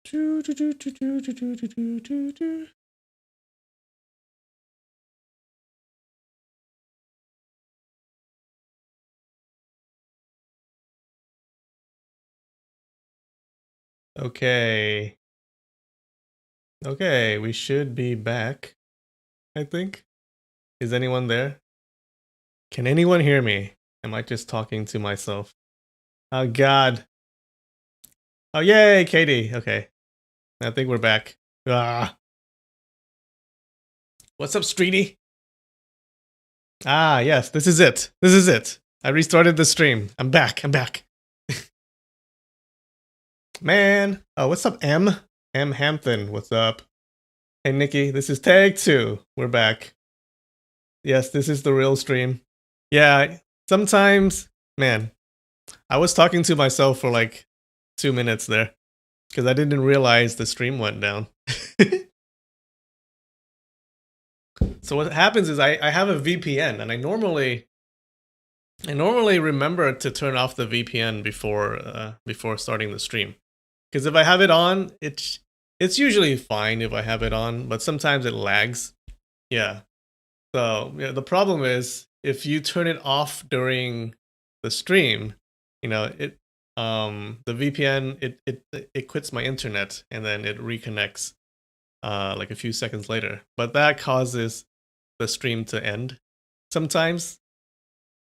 Okay. Okay, we should be back, I think. Is anyone there? Can anyone hear me? Am I just talking to myself? Oh, God. Oh, yay, Katie. Okay. I think we're back. Ah. What's up, Streety? Ah, yes, this is it. This is it. I restarted the stream. I'm back. I'm back. Man. Oh, what's up, M? M Hampton. What's up? Hey, Nikki. This is tag 2. We're back. Yes, this is the real stream. Yeah, sometimes, man, I was talking to myself for like 2 minutes there because I didn't realize the stream went down. So what happens is I have a VPN, and I normally remember to turn off the VPN before starting the stream. Because if I have it on, it's usually fine if I have it on, but sometimes it lags. Yeah. So yeah, the problem is if you turn it off during the stream, it the VPN it quits my internet and then it reconnects like a few seconds later. But that causes the stream to end sometimes.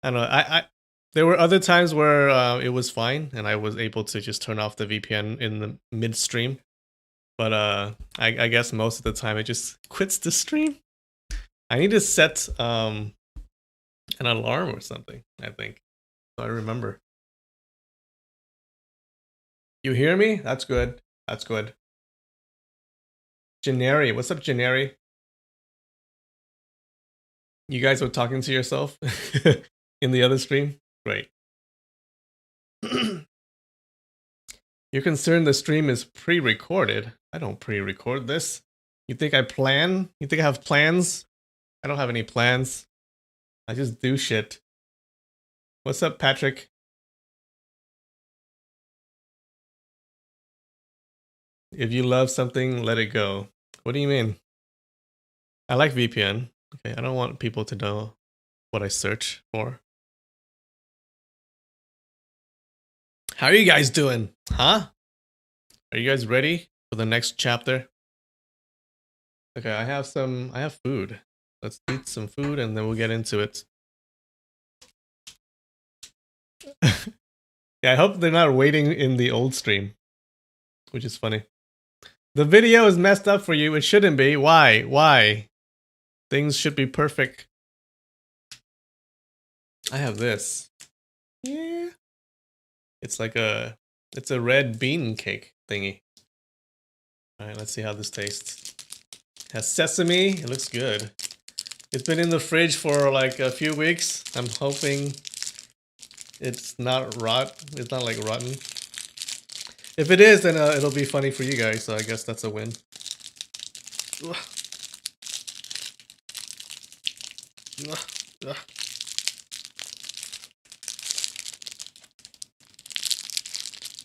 I don't know. I there were other times where it was fine and I was able to just turn off the VPN in the midstream. But I guess most of the time it just quits the stream. I need to set an alarm or something, I think. So I remember. You hear me? That's good. That's good. Janeri, what's up, Janeri? You guys were talking to yourself in the other stream? Great. You're concerned the stream is pre-recorded. I don't pre-record this. You think I plan? You think I have plans? I don't have any plans. I just do shit. What's up, Patrick? If you love something, let it go. What do you mean? I like VPN. Okay, I don't want people to know what I search for. How are you guys doing? Huh? Are you guys ready for the next chapter? Okay, I have food. Let's eat some food and then we'll get into it. Yeah, I hope they're not waiting in the old stream, which is funny. The video is messed up for you. It shouldn't be. Why? Why? Things should be perfect. I have this. Yeah. It's like it's a red bean cake thingy. All right, let's see how this tastes. It has sesame. It looks good. It's been in the fridge for like a few weeks. I'm hoping it's not It's not like rotten. If it is, then it'll be funny for you guys. So I guess that's a win. Ugh. Ugh. Ugh.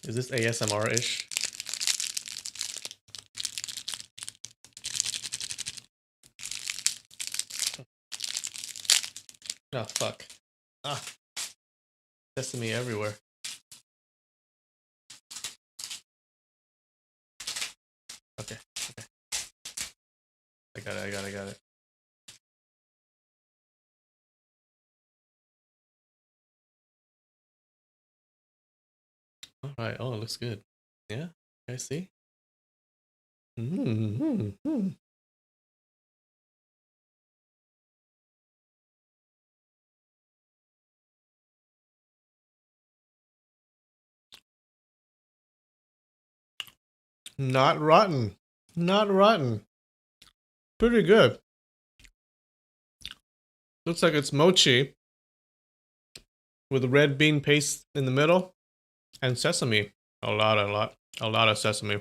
Is this ASMR-ish? Oh, fuck. Ah. Sesame everywhere. Okay. Okay. I got it. Alright, oh, it looks good. Yeah? I see. Not rotten. Not rotten. Pretty good. Looks like it's mochi with red bean paste in the middle and sesame. A lot of sesame.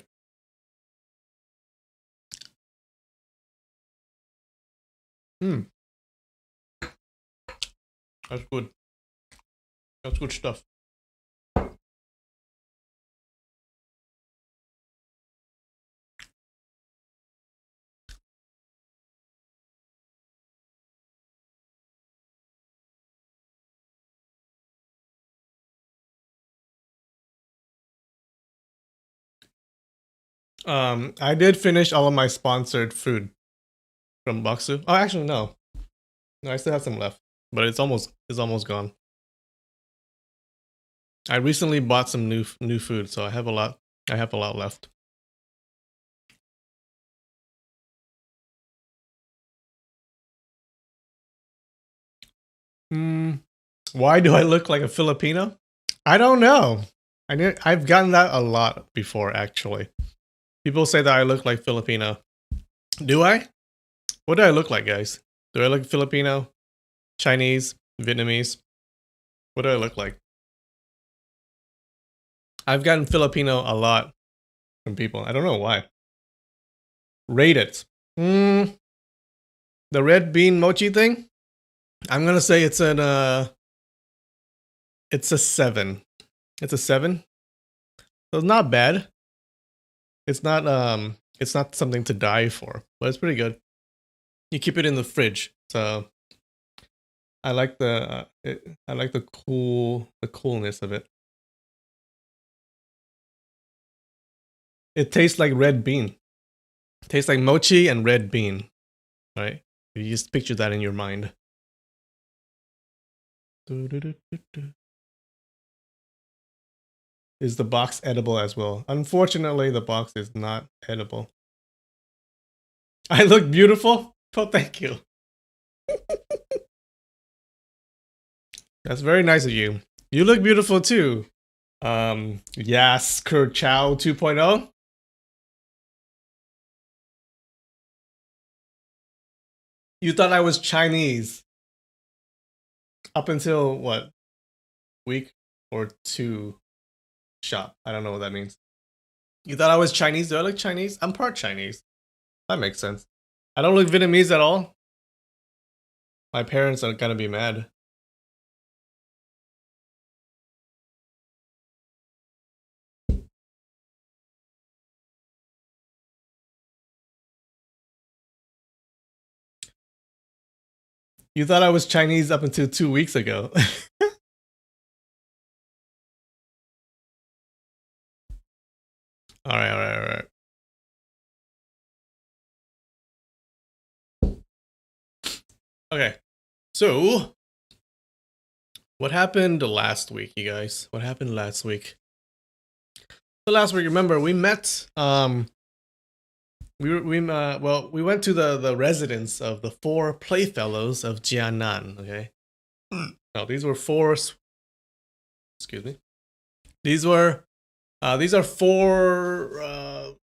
That's good. That's good stuff. I did finish all of my sponsored food from Baksu. Oh, actually, no. No, I still have some left, but it's almost gone. I recently bought some new food, so I have a lot. I have a lot left. Hmm. Why do I look like a Filipino? I don't know. I've gotten that a lot before, actually. People say that I look like Filipino. Do I? What do I look like, guys? Do I look Filipino, Chinese, Vietnamese? What do I look like? I've gotten Filipino a lot from people. I don't know why. Rate it. The red bean mochi thing. I'm gonna say it's a 7. It's a 7. So it's not bad. It's not something to die for, but it's pretty good. You keep it in the fridge, so I like the coolness of it. It tastes like red bean. It tastes like mochi and red bean, right? You just picture that in your mind. Is the box edible as well? Unfortunately, the box is not edible. I look beautiful? Oh, thank you. That's very nice of you. You look beautiful too. Yes, Kurt Chow 2.0. You thought I was Chinese up until what? Week or two shop. I don't know what that means. You thought I was Chinese? Do I look Chinese? I'm part Chinese. That makes sense. I don't look Vietnamese at all. My parents are gonna be mad. You thought I was Chinese up until 2 weeks ago. All right. Okay. So, what happened last week, you guys? What happened last week? So last week, remember, we met we went to the residence of the 4 playfellows of Jianan, okay? Now, these were 4 excuse me. These are 4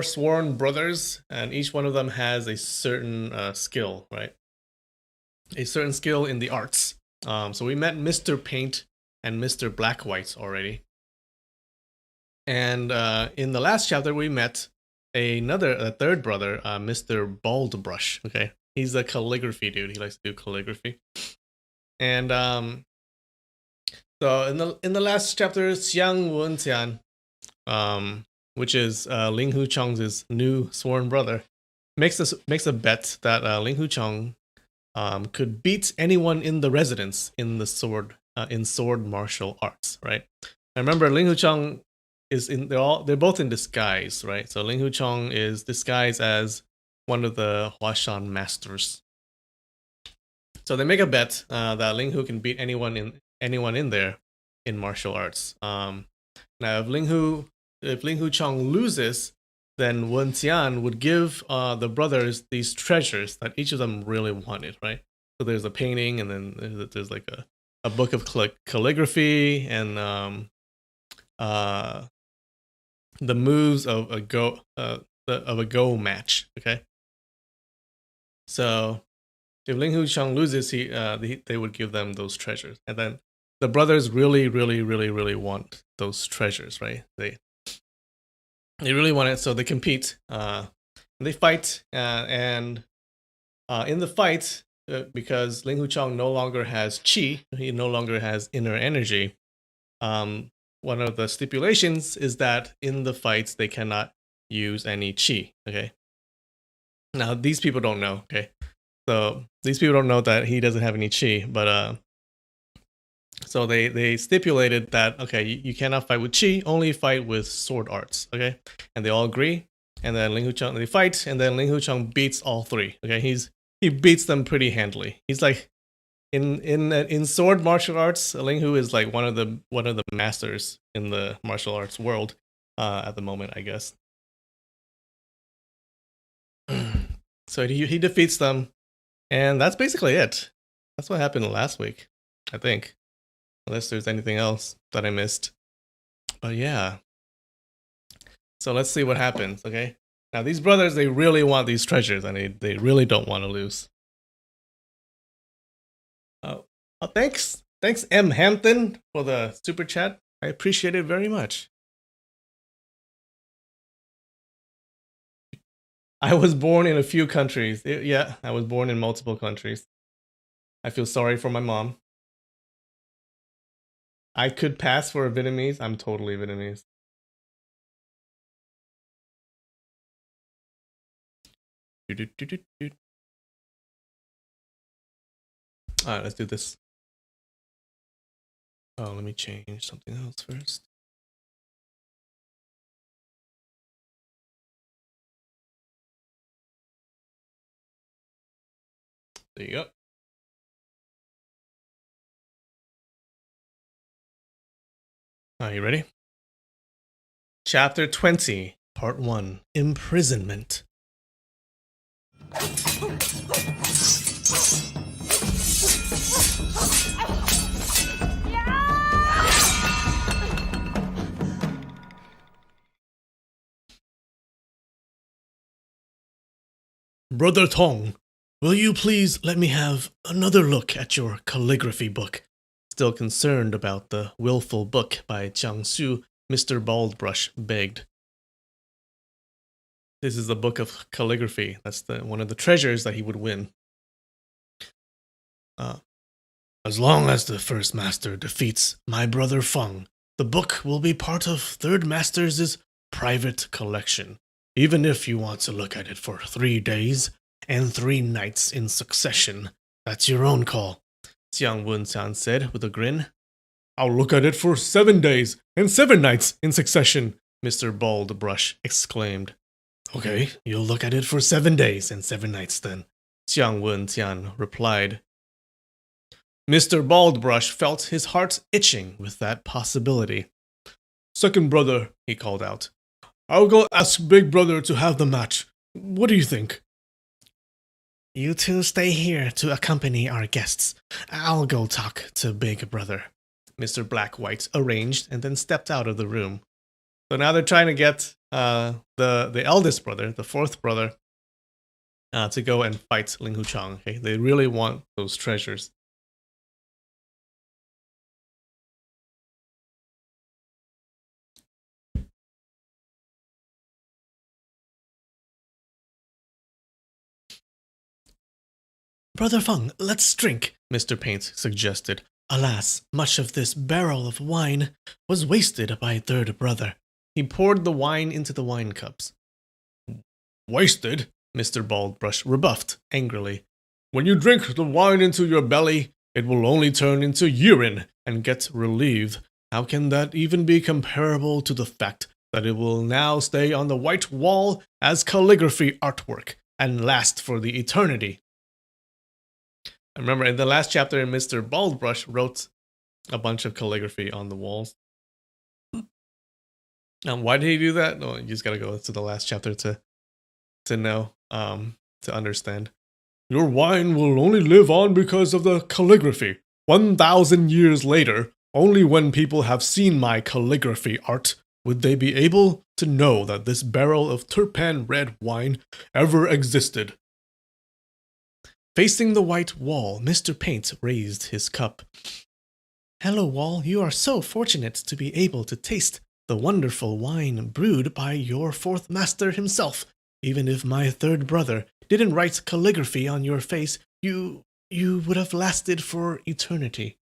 sworn brothers, and each one of them has a certain skill, right? A certain skill in the arts. So we met Mr. Paint and Mr. Black White already. And in the last chapter, we met a third brother, Mr. Bald Brush. Okay, he's a calligraphy dude. He likes to do calligraphy. And so in the last chapter, Xiang Wenqian, which is Ling Hu Chong's new sworn brother, makes a bet that Ling Hu Chong could beat anyone in the residence in sword martial arts. Right. I remember Ling Hu Chong they're both in disguise, right? So Ling Hu Chong is disguised as one of the Huashan masters. So they make a bet that Ling Hu can beat anyone in there in martial arts. Now if Ling Hu Chong loses, then Wen Xian would give the brothers these treasures that each of them really wanted, right? So there's a painting, and then there's like a book of calligraphy, and the moves of a go match. Okay, so if Ling Hu Chong loses, they would give them those treasures, and then the brothers really want those treasures, right? They really want it, so they compete. They fight, and in the fight, because Ling Hu Chong no longer has chi, he no longer has inner energy. One of the stipulations is that in the fights they cannot use any chi. Okay. Now these people don't know. Okay, so these people don't know that he doesn't have any chi, but So they stipulated that, okay, you cannot fight with chi, only fight with sword arts, okay? And they all agree. And then Ling Hucheng, they fight, and then Ling Hucheng beats all three. Okay, he beats them pretty handily. He's like in sword martial arts, Ling Hu is like one of the masters in the martial arts world at the moment, I guess. So he defeats them, and that's basically it. That's what happened last week, I think. Unless there's anything else that I missed. But yeah. So let's see what happens, okay? Now these brothers, they really want these treasures, and they really don't want to lose. Oh, thanks. Thanks, M. Hampton, for the super chat. I appreciate it very much. I was born in a few countries. Yeah, I was born in multiple countries. I feel sorry for my mom. I could pass for a Vietnamese. I'm totally Vietnamese. Alright, let's do this. Oh, let me change something else first. There you go. Are you ready? Chapter 20, Part 1, Imprisonment. Brother Tong, will you please let me have another look at your calligraphy book? Still concerned about the willful book by Jiang Su, Mr. Baldbrush begged. This is the book of calligraphy. That's one of the treasures that he would win. As long as the first master defeats my brother Feng, the book will be part of third master's private collection. Even if you want to look at it for 3 days and 3 nights in succession, that's your own call, Jiang Wenqian said with a grin. I'll look at it for 7 days and 7 nights in succession, Mr. Baldbrush exclaimed. Okay, you'll look at it for 7 days and 7 nights then, Jiang Wenqian replied. Mr. Baldbrush felt his heart itching with that possibility. Second brother, he called out. I'll go ask Big Brother to have the match. What do you think? You two stay here to accompany our guests. I'll go talk to Big Brother, Mr. Black-White arranged and then stepped out of the room. So now they're trying to get the eldest brother, the fourth brother, to go and fight Ling Hucheng. Okay? They really want those treasures. Brother Feng, let's drink, Mr. Paint suggested. Alas, much of this barrel of wine was wasted by third brother. He poured the wine into the wine cups. Wasted? Mr. Baldbrush rebuffed angrily. When you drink the wine into your belly, it will only turn into urine and get relieved. How can that even be comparable to the fact that it will now stay on the white wall as calligraphy artwork and last for the eternity? I remember in the last chapter, Mr. Baldbrush wrote a bunch of calligraphy on the walls. Why did he do that? No, you just gotta go to the last chapter to know, to understand. Your wine will only live on because of the calligraphy. 1,000 years later, only when people have seen my calligraphy art would they be able to know that this barrel of Turpan red wine ever existed. Facing the white wall, Mr. Paint raised his cup. Hello, Wall. You are so fortunate to be able to taste the wonderful wine brewed by your fourth master himself. Even if my third brother didn't write calligraphy on your face, you would have lasted for eternity.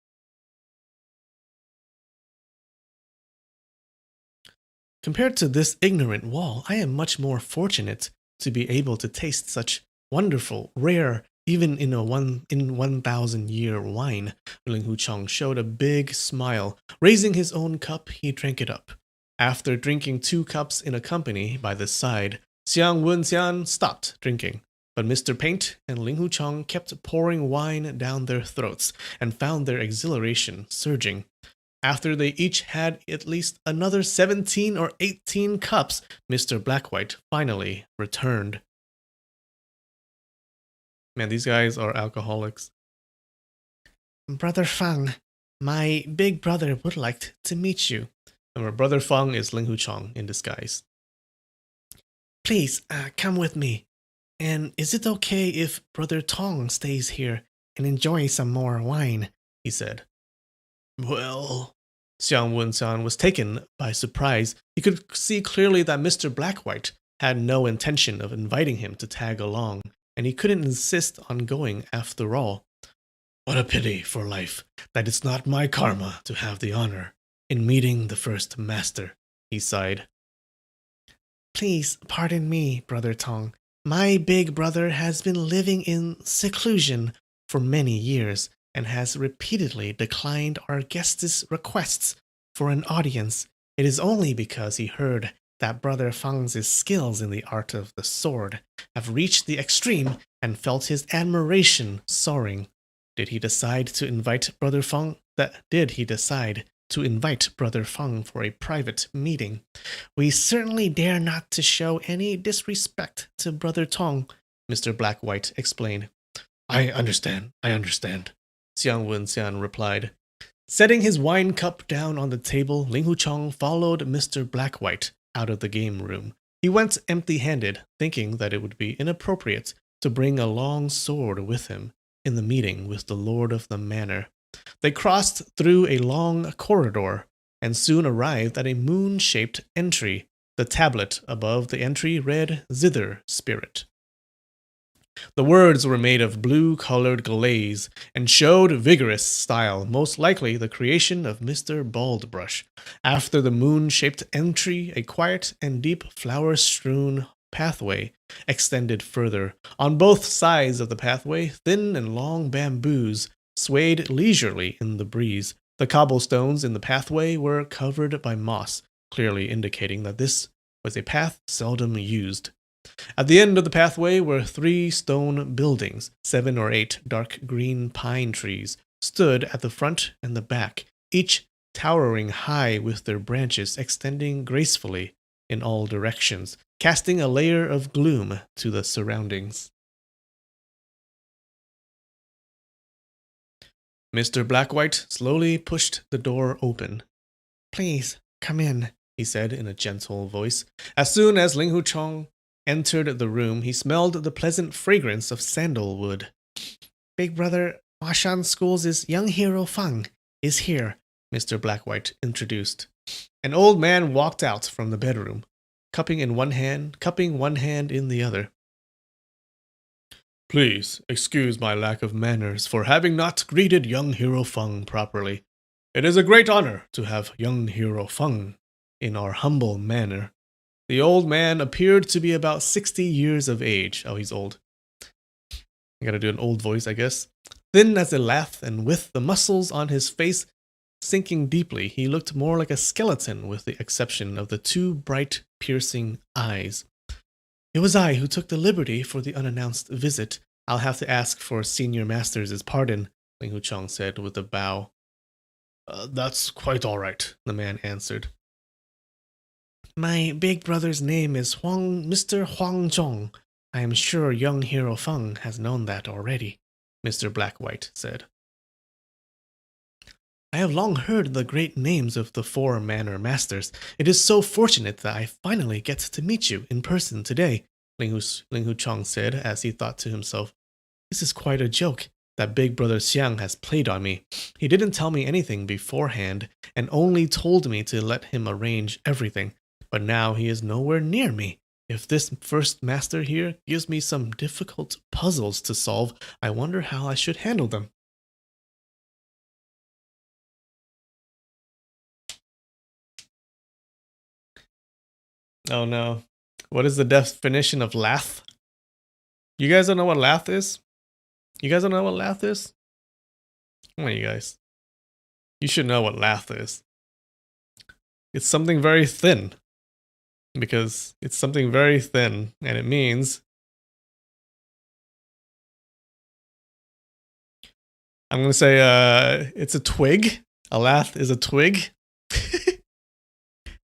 Compared to this ignorant Wall, I am much more fortunate to be able to taste such wonderful, rare, Even in 1,000-year wine, Ling Hucheng showed a big smile. Raising his own cup, he drank it up. After drinking 2 cups in a company by the side, Xiang Wenxian stopped drinking. But Mr. Paint and Ling Hucheng kept pouring wine down their throats and found their exhilaration surging. After they each had at least another 17 or 18 cups, Mr. Blackwhite finally returned. Man, these guys are alcoholics. Brother Fang, my big brother would like to meet you. And my brother Fang is Ling Hucheng in disguise. Please, come with me. And is it okay if Brother Tong stays here and enjoys some more wine? He said. Well, Xiang Wenxian was taken by surprise. He could see clearly that Mr. Blackwhite had no intention of inviting him to tag along, and he couldn't insist on going after all. What a pity for life that it's not my karma to have the honor in meeting the first master, he sighed. Please pardon me, Brother Tong. My big brother has been living in seclusion for many years and has repeatedly declined our guest's requests for an audience. It is only because he heard that Brother Fang's skills in the art of the sword have reached the extreme and felt his admiration soaring. Did he decide to invite Brother Fang for a private meeting? We certainly dare not to show any disrespect to Brother Tong, Mr. Blackwhite explained. I understand, Xiang Wenxian replied. Setting his wine cup down on the table, Ling Hucheng followed Mr. Blackwhite out of the game room. He went empty-handed, thinking that it would be inappropriate to bring a long sword with him in the meeting with the lord of the manor. They crossed through a long corridor and soon arrived at a moon-shaped entry. The tablet above the entry read Zither Spirit. The words were made of blue-colored glaze and showed vigorous style, most likely the creation of Mr. Baldbrush. After the moon-shaped entry, a quiet and deep flower-strewn pathway extended further. On both sides of the pathway, thin and long bamboos swayed leisurely in the breeze. The cobblestones in the pathway were covered by moss, clearly indicating that this was a path seldom used. At the end of the pathway were 3 stone buildings. 7 or 8 dark green pine trees stood at the front and the back, each towering high with their branches extending gracefully in all directions, casting a layer of gloom to the surroundings. Mr. Blackwhite slowly pushed the door open. Please, come in, he said in a gentle voice. As soon as Ling Hucheng entered the room, he smelled the pleasant fragrance of sandalwood. Big Brother Huashan School's young hero Fang is here, Mr. Blackwhite introduced. An old man walked out from the bedroom, cupping one hand in the other. Please excuse my lack of manners for having not greeted young hero Fang properly. It is a great honor to have young hero Fang in our humble manor. The old man appeared to be about 60 years of age. Oh, he's old. I gotta do an old voice, I guess. Thin as a lath and with the muscles on his face sinking deeply, he looked more like a skeleton with the exception of the 2 bright, piercing eyes. It was I who took the liberty for the unannounced visit. I'll have to ask for Senior Master's pardon, Ling Hucheng said with a bow. That's quite all right, the man answered. My big brother's name is Mr. Huang Zhong. I am sure young hero Feng has known that already, Mr. Blackwhite said. I have long heard the great names of the 4 manor masters. It is so fortunate that I finally get to meet you in person today, Ling Hucheng said as he thought to himself. This is quite a joke that big brother Xiang has played on me. He didn't tell me anything beforehand and only told me to let him arrange everything. But now he is nowhere near me. If this first master here gives me some difficult puzzles to solve, I wonder how I should handle them. Oh no. What is the definition of lath? You guys don't know what lath is? You guys don't know what lath is? Come on, you guys. You should know what lath is. It's something very thin. Because it's something very thin, and it means I'm gonna say it's a twig. A lath is a twig.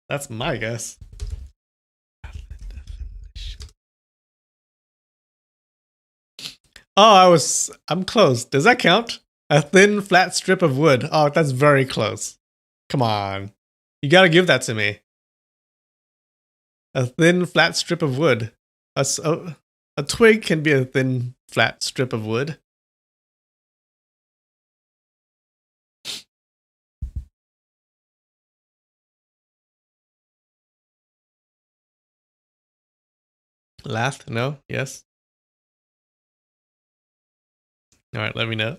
That's my guess. Oh, I'm close. Does that count? A thin, flat strip of wood. Oh, that's very close. Come on. You gotta give that to me. A thin, flat strip of wood. A twig can be a thin, flat strip of wood. Lath? No? Yes? Alright, let me know.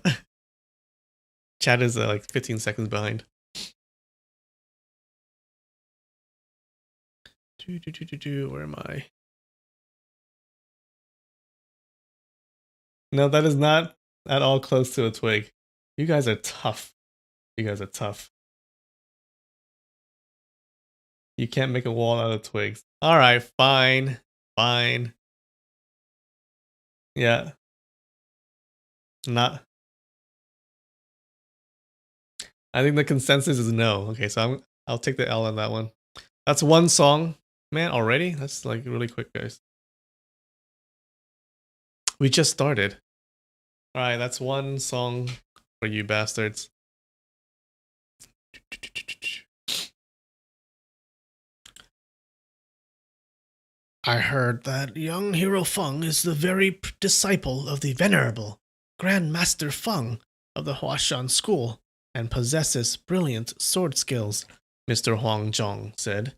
Chat is like 15 seconds behind. Where am I? No, that is not at all close to a twig. You guys are tough. You guys are tough. You can't make a wall out of twigs. Alright, fine. Fine. Yeah. Not. I think the consensus is no. Okay, so I'll take the L on that one. That's one song. Man, already? That's like really quick, guys. We just started. Alright, that's one song for you bastards. I heard that young Hero Feng is the very disciple of the venerable Grand Master Feng of the Huashan School and possesses brilliant sword skills, Mr. Huang Zhong said.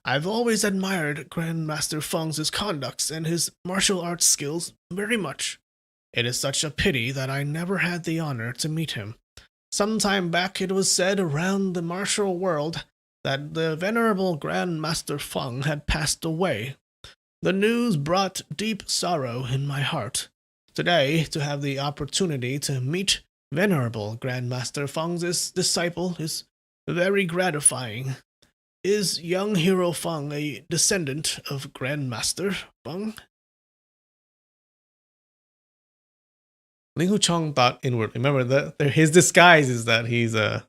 I've always admired Grand Master Feng's conduct and his martial arts skills very much. It is such a pity that I never had the honor to meet him. Some time back it was said around the martial world that the venerable Grand Master Feng had passed away. The news brought deep sorrow in my heart. Today, to have the opportunity to meet venerable Grandmaster Feng's disciple is very gratifying. Is young Hero Feng a descendant of Grandmaster Feng? Ling Huchong thought inwardly. Remember that his disguise is that he's a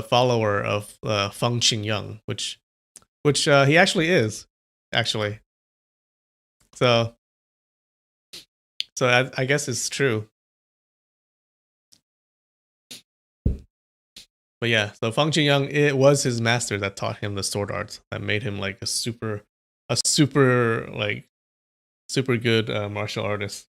follower of Feng Qingyang, which he actually is, actually. So I guess it's true. But yeah, so Feng Qingyang, it was his master that taught him the sword arts that made him like a super good martial artist.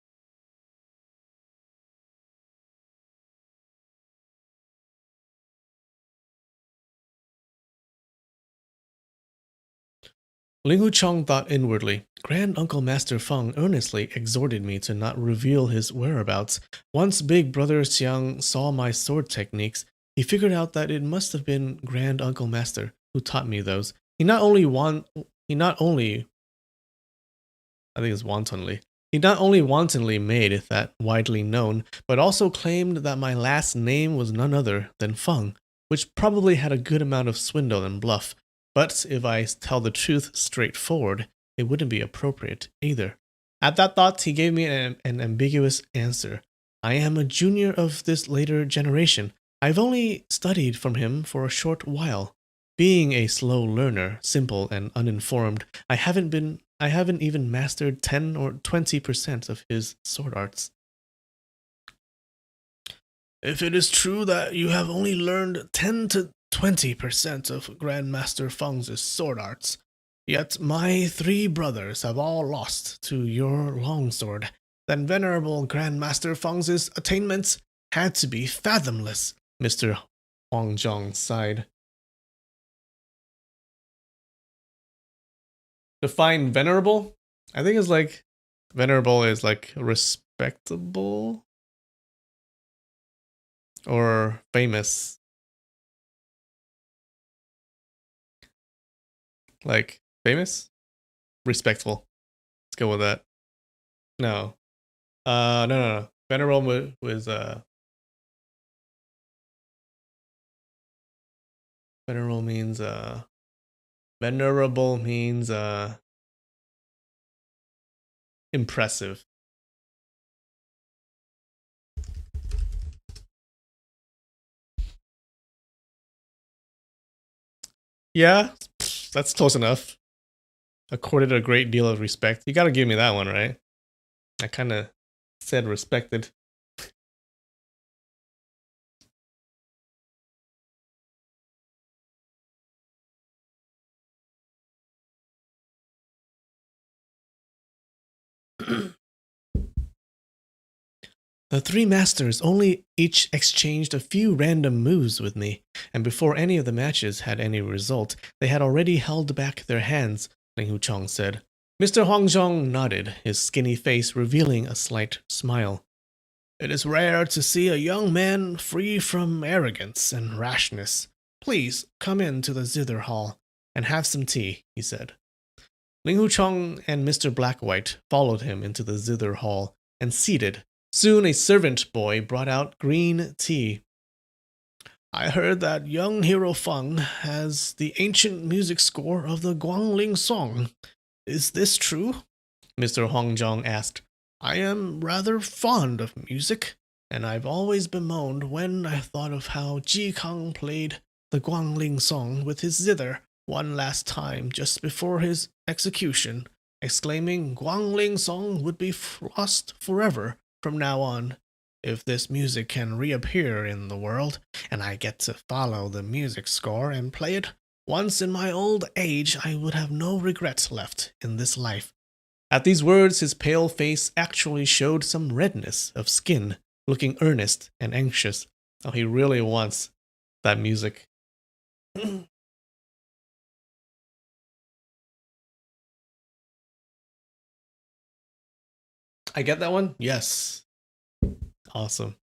Ling Huchong thought inwardly. Grand Uncle Master Feng earnestly exhorted me to not reveal his whereabouts. Once Big Brother Xiang saw my sword techniques, he figured out that it must have been Grand Uncle Master who taught me those. He not only I think it's wantonly. He not only wantonly made that widely known, but also claimed that my last name was none other than Feng, which probably had a good amount of swindle and bluff. But if I tell the truth straightforward, it wouldn't be appropriate either. At that thought, he gave me an ambiguous answer. I am a junior of this later generation. I've only studied from him for a short while. Being a slow learner, simple and uninformed, I haven't even mastered 10 or 20% of his sword arts. If it is true that you have only learned 10 to 20% of Grandmaster Feng's sword arts, yet my 3 brothers have all lost to your longsword, then venerable Grandmaster Feng's attainments had to be fathomless, Mr. Huang Zhong sighed. Define venerable? I think it's like venerable is like respectable or famous. Like famous? Respectful. Let's go with that. No. No. Venerable was venerable means venerable means impressive. Yeah, that's close enough. Accorded a great deal of respect. You gotta give me that one, right? I kind of said respected. The three masters only each exchanged a few random moves with me, and before any of the matches had any result, they had already held back their hands, Ling Huchong said. Mr. Huangzhong nodded, his skinny face revealing a slight smile. It is rare to see a young man free from arrogance and rashness. Please come into the zither hall and have some tea, he said. Ling Huchong and Mr. Blackwhite followed him into the zither hall and seated. Soon a servant boy brought out green tea. I heard that young Hero Feng has the ancient music score of the Guangling song. Is this true? Mr. Huangzhong asked. I am rather fond of music, and I've always bemoaned when I thought of how Ji Kang played the Guangling song with his zither one last time just before his execution, exclaiming Guangling song would be lost forever from now on. If this music can reappear in the world, and I get to follow the music score and play it, once in my old age I would have no regrets left in this life. At these words, his pale face actually showed some redness of skin, looking earnest and anxious. Oh, he really wants that music. I get that one? Yes. Awesome.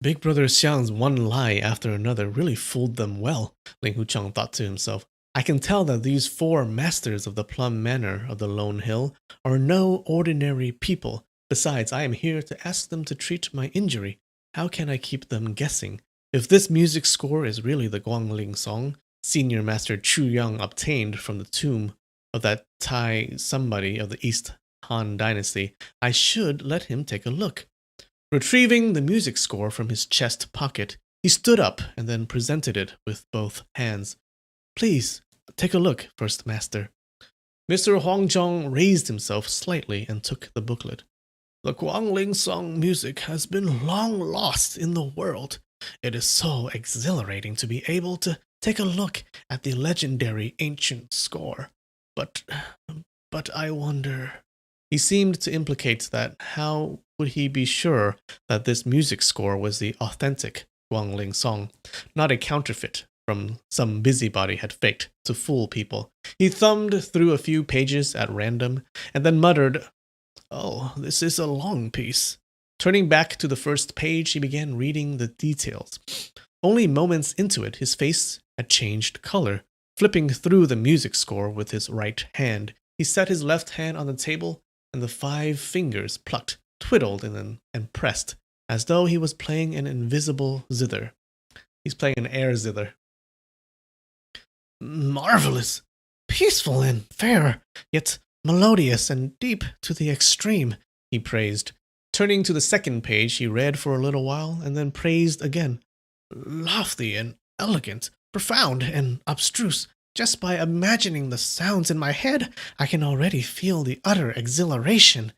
Big Brother Xiang's one lie after another really fooled them well, Ling Hucheng thought to himself. I can tell that these four masters of the Plum Manor of the Lone Hill are no ordinary people. Besides, I am here to ask them to treat my injury. How can I keep them guessing? If this music score is really the Guangling song Senior Master Chu Yang obtained from the tomb of that Tai somebody of the East Han Dynasty, I should let him take a look. Retrieving the music score from his chest pocket, he stood up and then presented it with both hands. Please, take a look, First Master. Mr. Huangzhong raised himself slightly and took the booklet. The Guangling song music has been long lost in the world. It is so exhilarating to be able to take a look at the legendary ancient score. But I wonder... He seemed to implicate that how would he be sure that this music score was the authentic Guangling song, not a counterfeit from some busybody had faked to fool people. He thumbed through a few pages at random and then muttered, Oh, this is a long piece. Turning back to the first page, he began reading the details. Only moments into it, his face had changed color. Flipping through the music score with his right hand, he set his left hand on the table, and the 5 fingers plucked, twiddled, and pressed, as though he was playing an invisible zither. He's playing an air zither. Marvelous, peaceful and fair, yet melodious and deep to the extreme, he praised. Turning to the second page, he read for a little while, and then praised again. Lofty and elegant, profound and abstruse. Just by imagining the sounds in my head, I can already feel the utter exhilaration.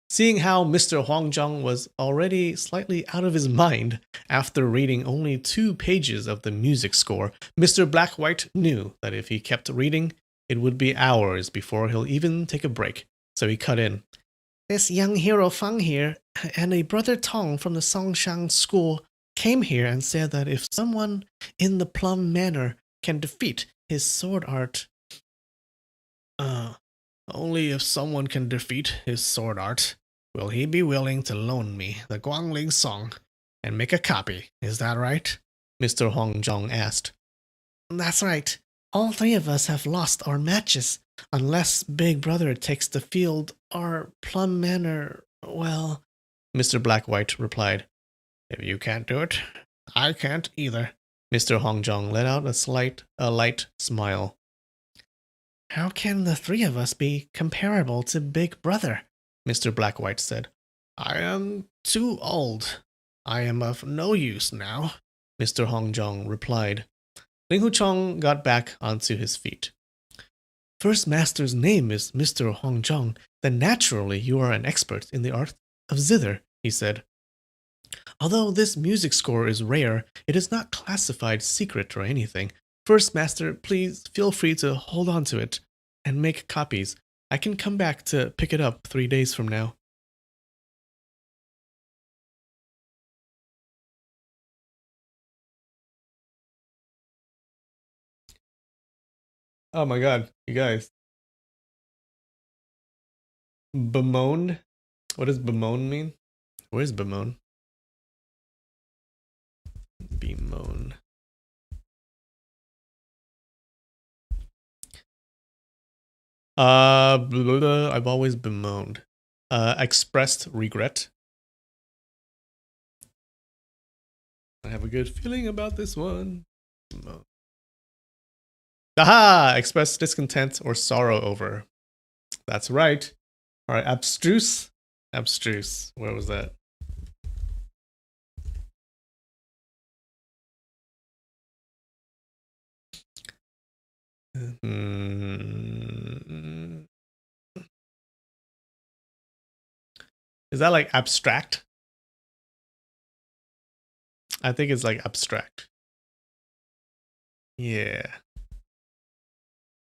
Seeing how Mr. Huangzhong was already slightly out of his mind after reading only 2 pages of the music score, Mr. Blackwhite knew that if he kept reading, it would be hours before he'll even take a break, so he cut in. This young Hero Feng here, and a brother Tong from the Songshan school, came here and said that if someone in the Plum Manor can defeat his sword art... only if someone can defeat his sword art, will he be willing to loan me the Guangling song and make a copy, is that right? Mr. Huangzhong asked. That's right. All 3 of us have lost our matches, Unless Big Brother takes the field, our Plum Manor, well, Mr. Blackwhite replied. If you can't do it, I can't either. Mr. Hongjong let out a light smile. How can the three of us be comparable to Big Brother? Mr. Blackwhite said. I am too old. I am of no use now, Mr. Hongjong replied. Ling Huchong got back onto his feet. First Master's name is Mr. Hongjong, then naturally you are an expert in the art of zither, he said. Although this music score is rare, it is not classified secret or anything. First Master, please feel free to hold on to it and make copies. I can come back to pick it up 3 days from now. Oh my god, you guys. Bemoaned? What does bemoan mean? Where's bemoan? Bemoan. Blah, blah, I've always bemoaned. Expressed regret. I have a good feeling about this one. Bemoan. Aha! Express discontent or sorrow over. That's right. All right, abstruse. Abstruse. Where was that? Is that like abstract? I think it's like abstract. Yeah.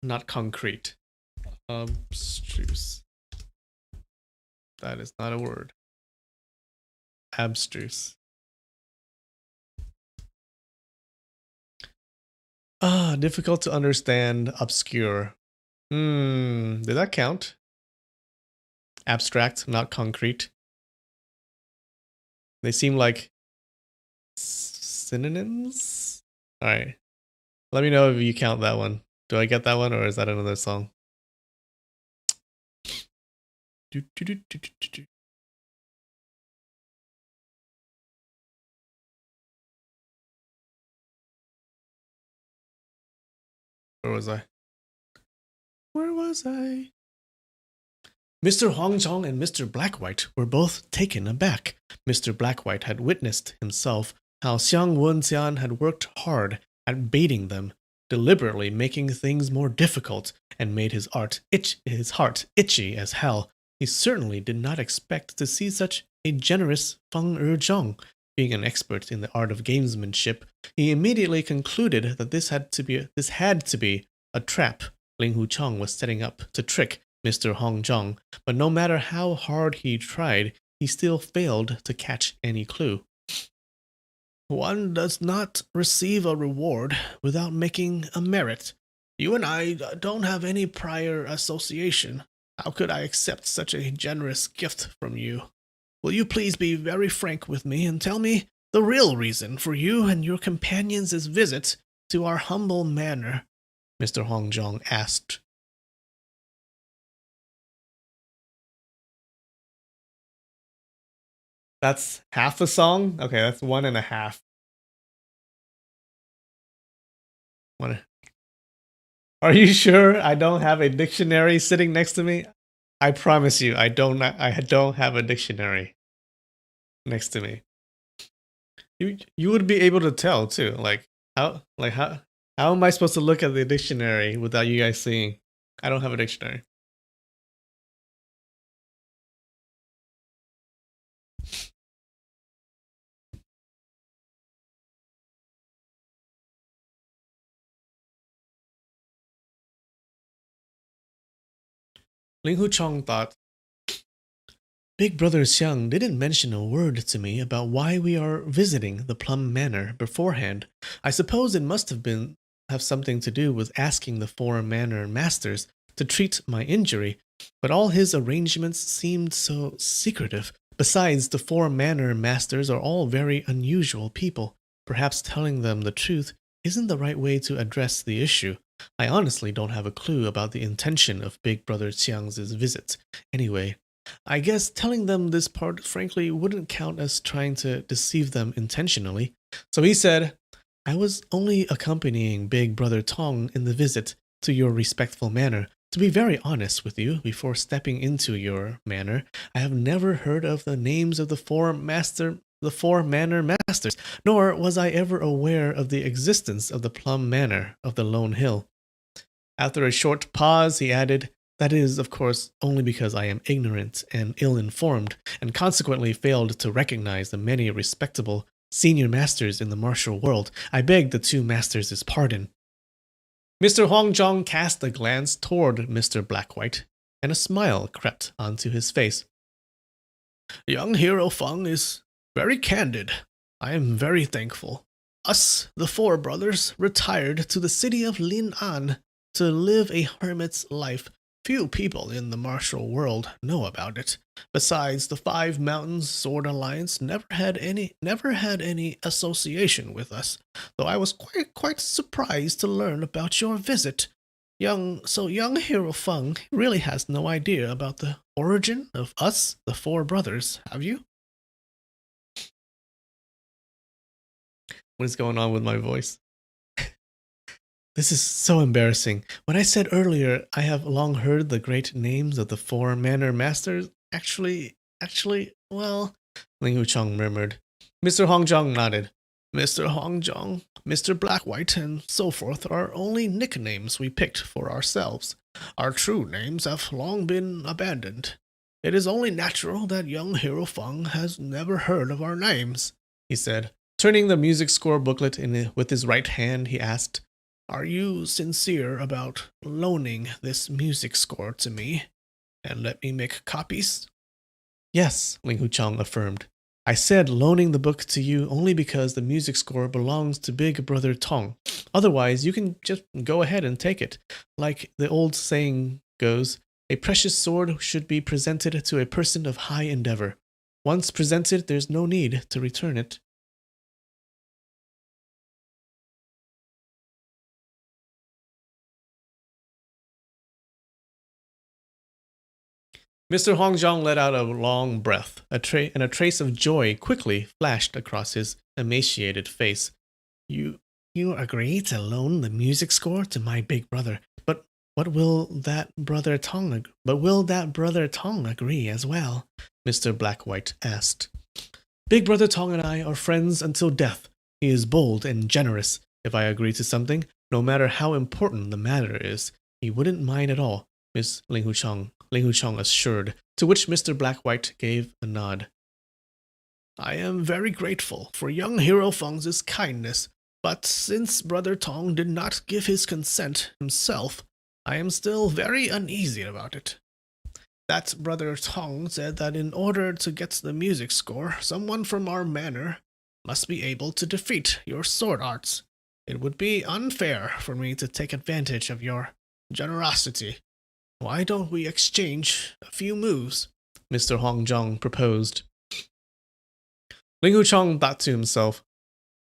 Not concrete. Abstruse. That is not a word. Abstruse. Difficult to understand, obscure. Did that count? Abstract, not concrete. They seem like synonyms? Alright. Let me know if you count that one. Do I get that one or is that another song? Where was I? Where was I? Mr. Hongjong and Mr. Blackwhite were both taken aback. Mr. Blackwhite had witnessed himself how Xiang Wenxian had worked hard at baiting them, deliberately making things more difficult, and made his heart itchy as hell. He certainly did not expect to see such a generous Feng Zhong. Being an expert in the art of gamesmanship, he immediately concluded that this had to be a trap Ling Huchong was setting up to trick Mr. Hongjong, but no matter how hard he tried, he still failed to catch any clue. One does not receive a reward without making a merit. You and I don't have any prior association. How could I accept such a generous gift from you? Will you please be very frank with me and tell me the real reason for you and your companions' visit to our humble manor? Mr. Hongjong asked. That's half a song? Okay, that's 1.5. Are you sure I don't have a dictionary sitting next to me? I promise you, I don't have a dictionary next to me. You would be able to tell too. How am I supposed to look at the dictionary without you guys seeing? I don't have a dictionary. Ling Huchong thought, Big Brother Xiang didn't mention a word to me about why we are visiting the Plum Manor beforehand. I suppose it must have something to do with asking the 4 manor masters to treat my injury, but all his arrangements seemed so secretive. Besides, the 4 manor masters are all very unusual people. Perhaps telling them the truth isn't the right way to address the issue. I honestly don't have a clue about the intention of Big Brother Qiang's visit. Anyway, I guess telling them this part frankly wouldn't count as trying to deceive them intentionally. So he said, I was only accompanying Big Brother Tong in the visit to your respectful manor. To be very honest with you, before stepping into your manor, I have never heard of the names of the four manor masters, nor was I ever aware of the existence of the Plum Manor of the Lone Hill. After a short pause, he added, That is, of course, only because I am ignorant and ill informed, and consequently failed to recognize the many respectable senior masters in the martial world. I beg the two masters' pardon. Mr. Huangjong cast a glance toward Mr. Blackwhite, and a smile crept onto his face. Young Hero Feng is very candid. I am very thankful. Us, the four brothers, retired to the city of Lin'an to live a hermit's life. Few people in the martial world know about it. Besides, the Five Mountains Sword Alliance never had any association with us, though I was quite surprised to learn about your visit. Young Hero Feng really has no idea about the origin of us, the four brothers, have you? What is going on with my voice? This is so embarrassing. When I said earlier I have long heard the great names of the four manor masters, actually, well, Ling Huchong murmured. Mr. Hongjong nodded. Mr. Hongjong, Mr. Blackwhite, and so forth are only nicknames we picked for ourselves. Our true names have long been abandoned. It is only natural that young Hero Feng has never heard of our names, he said. Turning the music score booklet with his right hand, he asked, Are you sincere about loaning this music score to me, and let me make copies? Yes, Ling Huchong affirmed. I said loaning the book to you only because the music score belongs to Big Brother Tong. Otherwise, you can just go ahead and take it. Like the old saying goes, a precious sword should be presented to a person of high endeavor. Once presented, there's no need to return it. Mr. Huangjong let out a long breath, and a trace of joy quickly flashed across his emaciated face. You agree to loan the music score to my big brother, but will that brother Tong agree as well? Mr. Blackwhite asked. Big brother Tong and I are friends until death. He is bold and generous. If I agree to something, no matter how important the matter is, he wouldn't mind at all, Miss Ling Huchong assured, to which Mr. Blackwhite gave a nod. I am very grateful for young Hero Feng's kindness, but since Brother Tong did not give his consent himself, I am still very uneasy about it. That Brother Tong said that in order to get the music score, someone from our manor must be able to defeat your sword arts. It would be unfair for me to take advantage of your generosity. Why don't we exchange a few moves? Mr. Huangjong proposed. Ling Huchong thought to himself,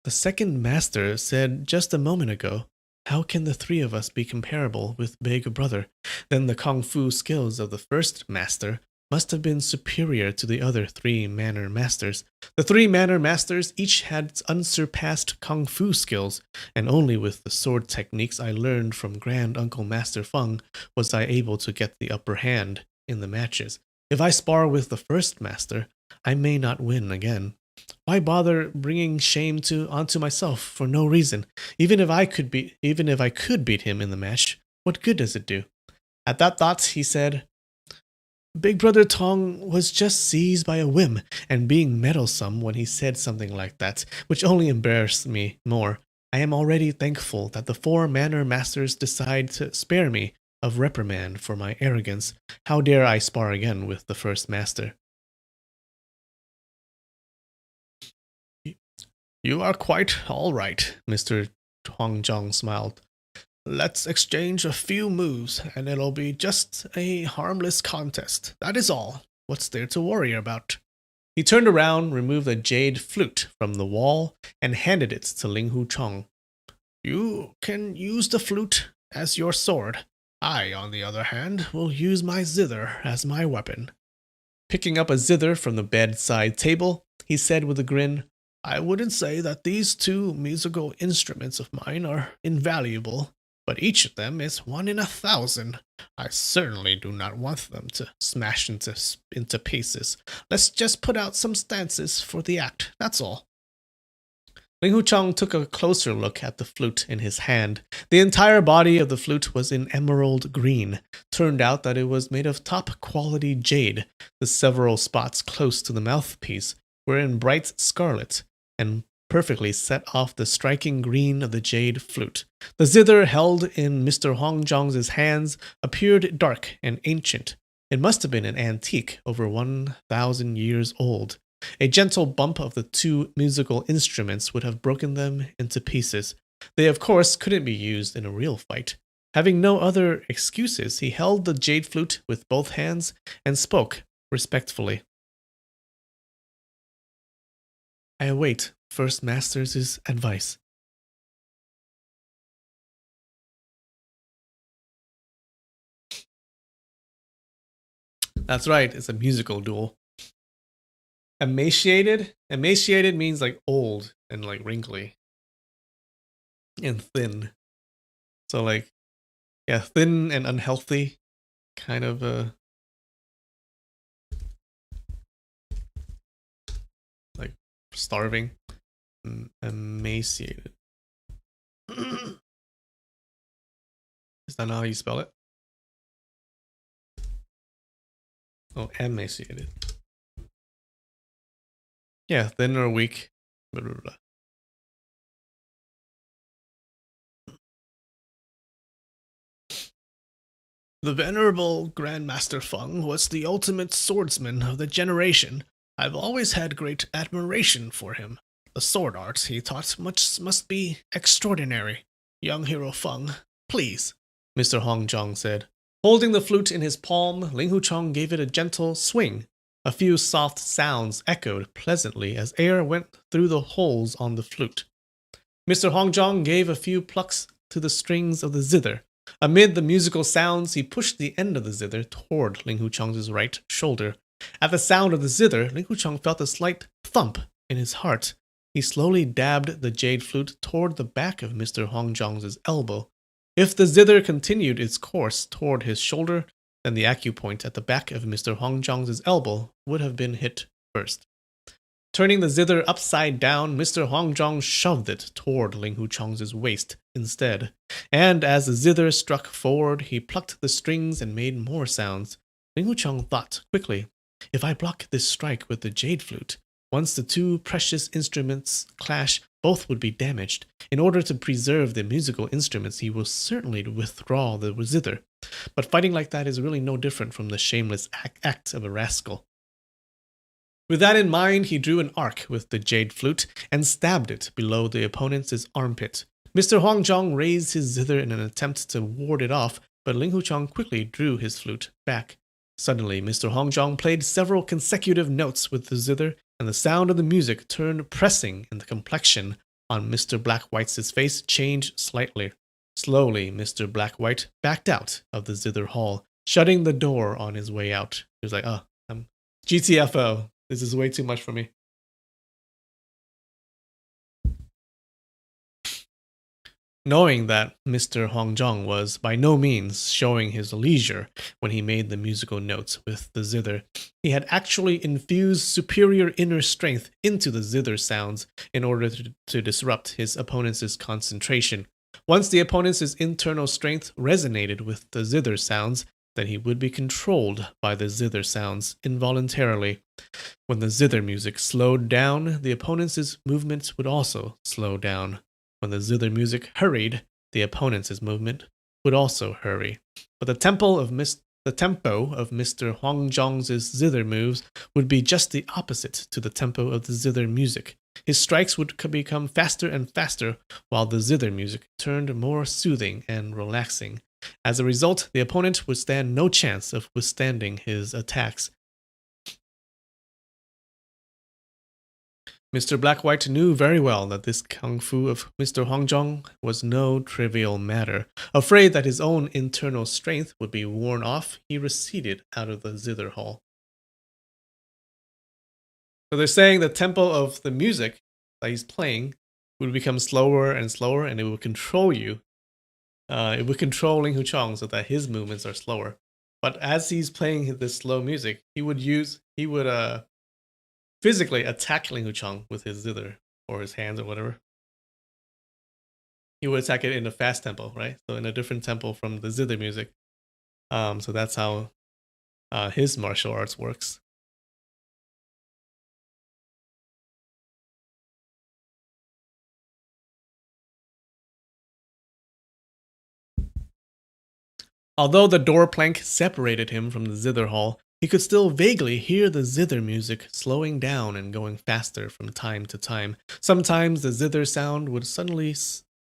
the second master said just a moment ago, how can the three of us be comparable with Big Brother? Then the kung fu skills of the first master must have been superior to the other three manor masters. The three manor masters each had unsurpassed kung fu skills, and only with the sword techniques I learned from Grand Uncle Master Feng was I able to get the upper hand in the matches. If I spar with the first master, I may not win again. Why bother bringing shame onto myself for no reason? Even if I could beat him in the match, what good does it do? At that thought, he said, Big Brother Tong was just seized by a whim and being meddlesome when he said something like that, which only embarrassed me more. I am already thankful that the four manor masters decide to spare me of reprimand for my arrogance. How dare I spar again with the first master? You are quite all right, Mr. Huangjong smiled. Let's exchange a few moves, and it'll be just a harmless contest. That is all. What's there to worry about? He turned around, removed a jade flute from the wall, and handed it to Ling Huchong. You can use the flute as your sword. I, on the other hand, will use my zither as my weapon. Picking up a zither from the bedside table, he said with a grin, I wouldn't say that these two musical instruments of mine are invaluable, but each of them is 1 in 1,000. I certainly do not want them to smash into pieces. Let's just put out some stances for the act, that's all. Ling Hucheng took a closer look at the flute in his hand. The entire body of the flute was in emerald green. Turned out that it was made of top quality jade. The several spots close to the mouthpiece were in bright scarlet and perfectly set off the striking green of the jade flute. The zither held in Mr. Huangjong's hands appeared dark and ancient. It must have been an antique, over 1,000 years old. A gentle bump of the two musical instruments would have broken them into pieces. They, of course, couldn't be used in a real fight. Having no other excuses, he held the jade flute with both hands and spoke respectfully. I await First Master's advice. That's right, it's a musical duel. Emaciated? Emaciated means like old and like wrinkly. And thin. So like, yeah, thin and unhealthy. Kind of like starving. Emaciated. Is that not how you spell it? Oh, emaciated. Yeah, thin or weak. Blah, blah, blah. The venerable Grandmaster Feng was the ultimate swordsman of the generation. I've always had great admiration for him. The sword art he taught must be extraordinary. Young hero Feng, please, Mr. Huangjong said. Holding the flute in his palm, Ling Hucheng gave it a gentle swing. A few soft sounds echoed pleasantly as air went through the holes on the flute. Mr. Huangjong gave a few plucks to the strings of the zither. Amid the musical sounds, he pushed the end of the zither toward Ling Hucheng's right shoulder. At the sound of the zither, Ling Hucheng felt a slight thump in his heart. He slowly dabbed the jade flute toward the back of Mr. Huangjong's elbow. If the zither continued its course toward his shoulder, then the acupoint at the back of Mr. Huangjong's elbow would have been hit first. Turning the zither upside down, Mr. Huangjong shoved it toward Ling Hucheng's waist instead. And as the zither struck forward, he plucked the strings and made more sounds. Ling Hucheng thought quickly, if I block this strike with the jade flute, once the two precious instruments clash, both would be damaged. In order to preserve the musical instruments, he will certainly withdraw the zither. But fighting like that is really no different from the shameless act of a rascal. With that in mind, he drew an arc with the jade flute and stabbed it below the opponent's armpit. Mr. Huangjong raised his zither in an attempt to ward it off, but Ling Hucheng quickly drew his flute back. Suddenly, Mr. Huangjong played several consecutive notes with the zither, and the sound of the music turned pressing, and the complexion on Mr. Black-White's face changed slightly. Slowly, Mr. Black-White backed out of the zither hall, shutting the door on his way out. He was like, I'm GTFO. This is way too much for me. Knowing that Mr. Huangjong was by no means showing his leisure when he made the musical notes with the zither, he had actually infused superior inner strength into the zither sounds in order to disrupt his opponent's concentration. Once the opponent's internal strength resonated with the zither sounds, then he would be controlled by the zither sounds involuntarily. When the zither music slowed down, the opponent's movements would also slow down. When the zither music hurried, the opponent's movement would also hurry. But the tempo of Mr. Huangjong's zither moves would be just the opposite to the tempo of the zither music. His strikes would become faster and faster, while the zither music turned more soothing and relaxing. As a result, the opponent would stand no chance of withstanding his attacks. Mr. Blackwhite knew very well that this kung fu of Mr. Huangjong was no trivial matter. Afraid that his own internal strength would be worn off, he receded out of the zither hall. So they're saying the tempo of the music that he's playing would become slower and slower, and it would control you. It would control Ling Huchong so that his movements are slower. But as he's playing this slow music, he would physically attack Ling Huchong with his zither or his hands or whatever. He would attack it in a fast tempo, right? So in a different tempo from the zither music. So that's how his martial arts works. Although the door plank separated him from the zither hall, he could still vaguely hear the zither music slowing down and going faster from time to time. Sometimes the zither sound would suddenly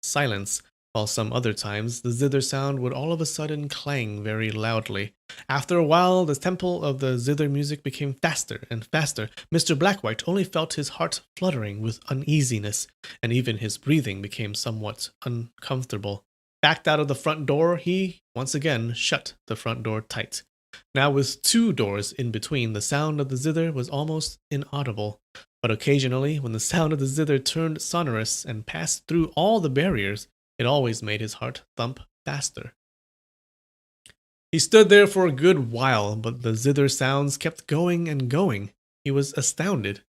silence, while some other times the zither sound would all of a sudden clang very loudly. After a while, the tempo of the zither music became faster and faster. Mr. Blackwhite only felt his heart fluttering with uneasiness, and even his breathing became somewhat uncomfortable. Backed out of the front door, he, once again, shut the front door tight. Now, with two doors in between, the sound of the zither was almost inaudible. But occasionally, when the sound of the zither turned sonorous and passed through all the barriers, it always made his heart thump faster. He stood there for a good while, but the zither sounds kept going and going. He was astounded.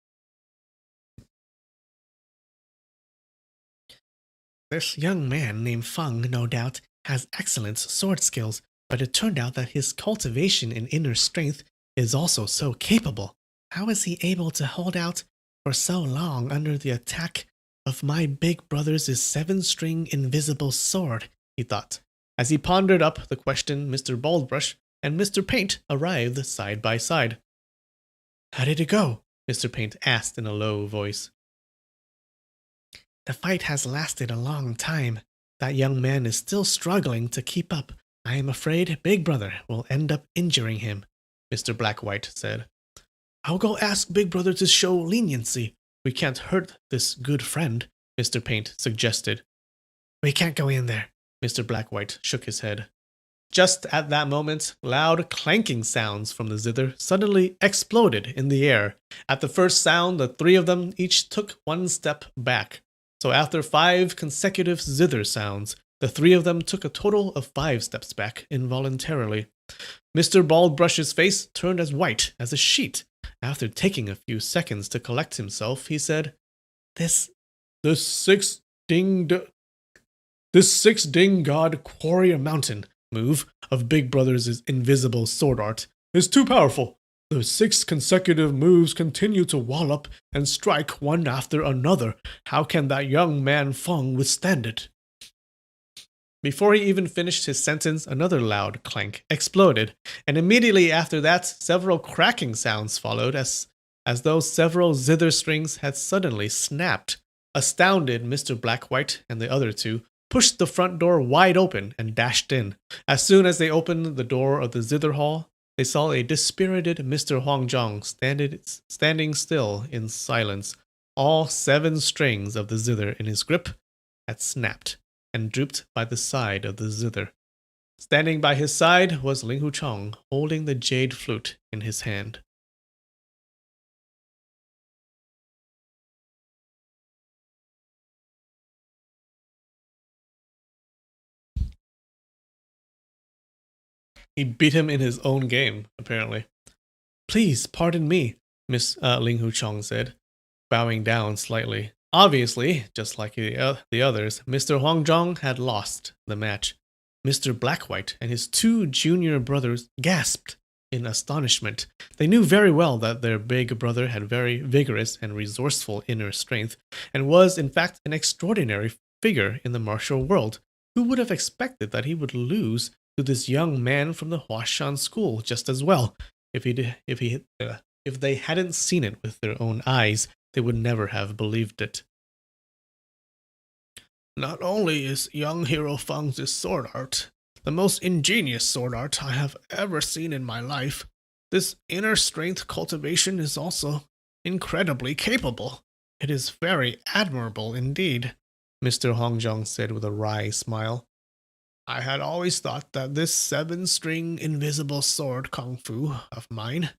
This young man named Feng, no doubt, has excellent sword skills, but it turned out that his cultivation in inner strength is also so capable. How is he able to hold out for so long under the attack of my big brother's 7-string invisible sword? He thought. As he pondered up the question, Mr. Baldbrush and Mr. Paint arrived side by side. How did it go? Mr. Paint asked in a low voice. The fight has lasted a long time. That young man is still struggling to keep up. I am afraid Big Brother will end up injuring him, Mr. Blackwhite said. I'll go ask Big Brother to show leniency. We can't hurt this good friend, Mr. Paint suggested. We can't go in there, Mr. Blackwhite shook his head. Just at that moment, loud clanking sounds from the zither suddenly exploded in the air. At the first sound, the three of them each took one step back. So after 5 consecutive zither sounds, the three of them took a total of 5 steps back involuntarily. Mr. Baldbrush's face turned as white as a sheet. After taking a few seconds to collect himself, he said, This six ding god warrior mountain move of Big Brother's invisible sword art is too powerful. The 6 consecutive moves continue to wallop and strike one after another. How can that young man Feng withstand it? Before he even finished his sentence, another loud clank exploded, and immediately after that, several cracking sounds followed as though several zither strings had suddenly snapped. Astounded, Mr. Blackwhite and the other two pushed the front door wide open and dashed in. As soon as they opened the door of the zither hall, they saw a dispirited Mr. Huangjong standing still in silence. All 7 strings of the zither in his grip had snapped and drooped by the side of the zither. Standing by his side was Ling Huchong, holding the jade flute in his hand. He beat him in his own game, apparently. Please, pardon me, Miss Ling Huchong said, bowing down slightly. Obviously, just like the others, Mr. Huangjong had lost the match. Mr. Blackwhite and his 2 junior brothers gasped in astonishment. They knew very well that their big brother had very vigorous and resourceful inner strength, and was in fact an extraordinary figure in the martial world. Who would have expected that he would lose to this young man from the Huashan school just as well? If they hadn't seen it with their own eyes, they would never have believed it. Not only is young hero Feng's sword art the most ingenious sword art I have ever seen in my life, this inner strength cultivation is also incredibly capable, It is very admirable indeed, Mr. Hongjong said with a wry smile. I had always thought that this 7-string invisible sword kung fu of mine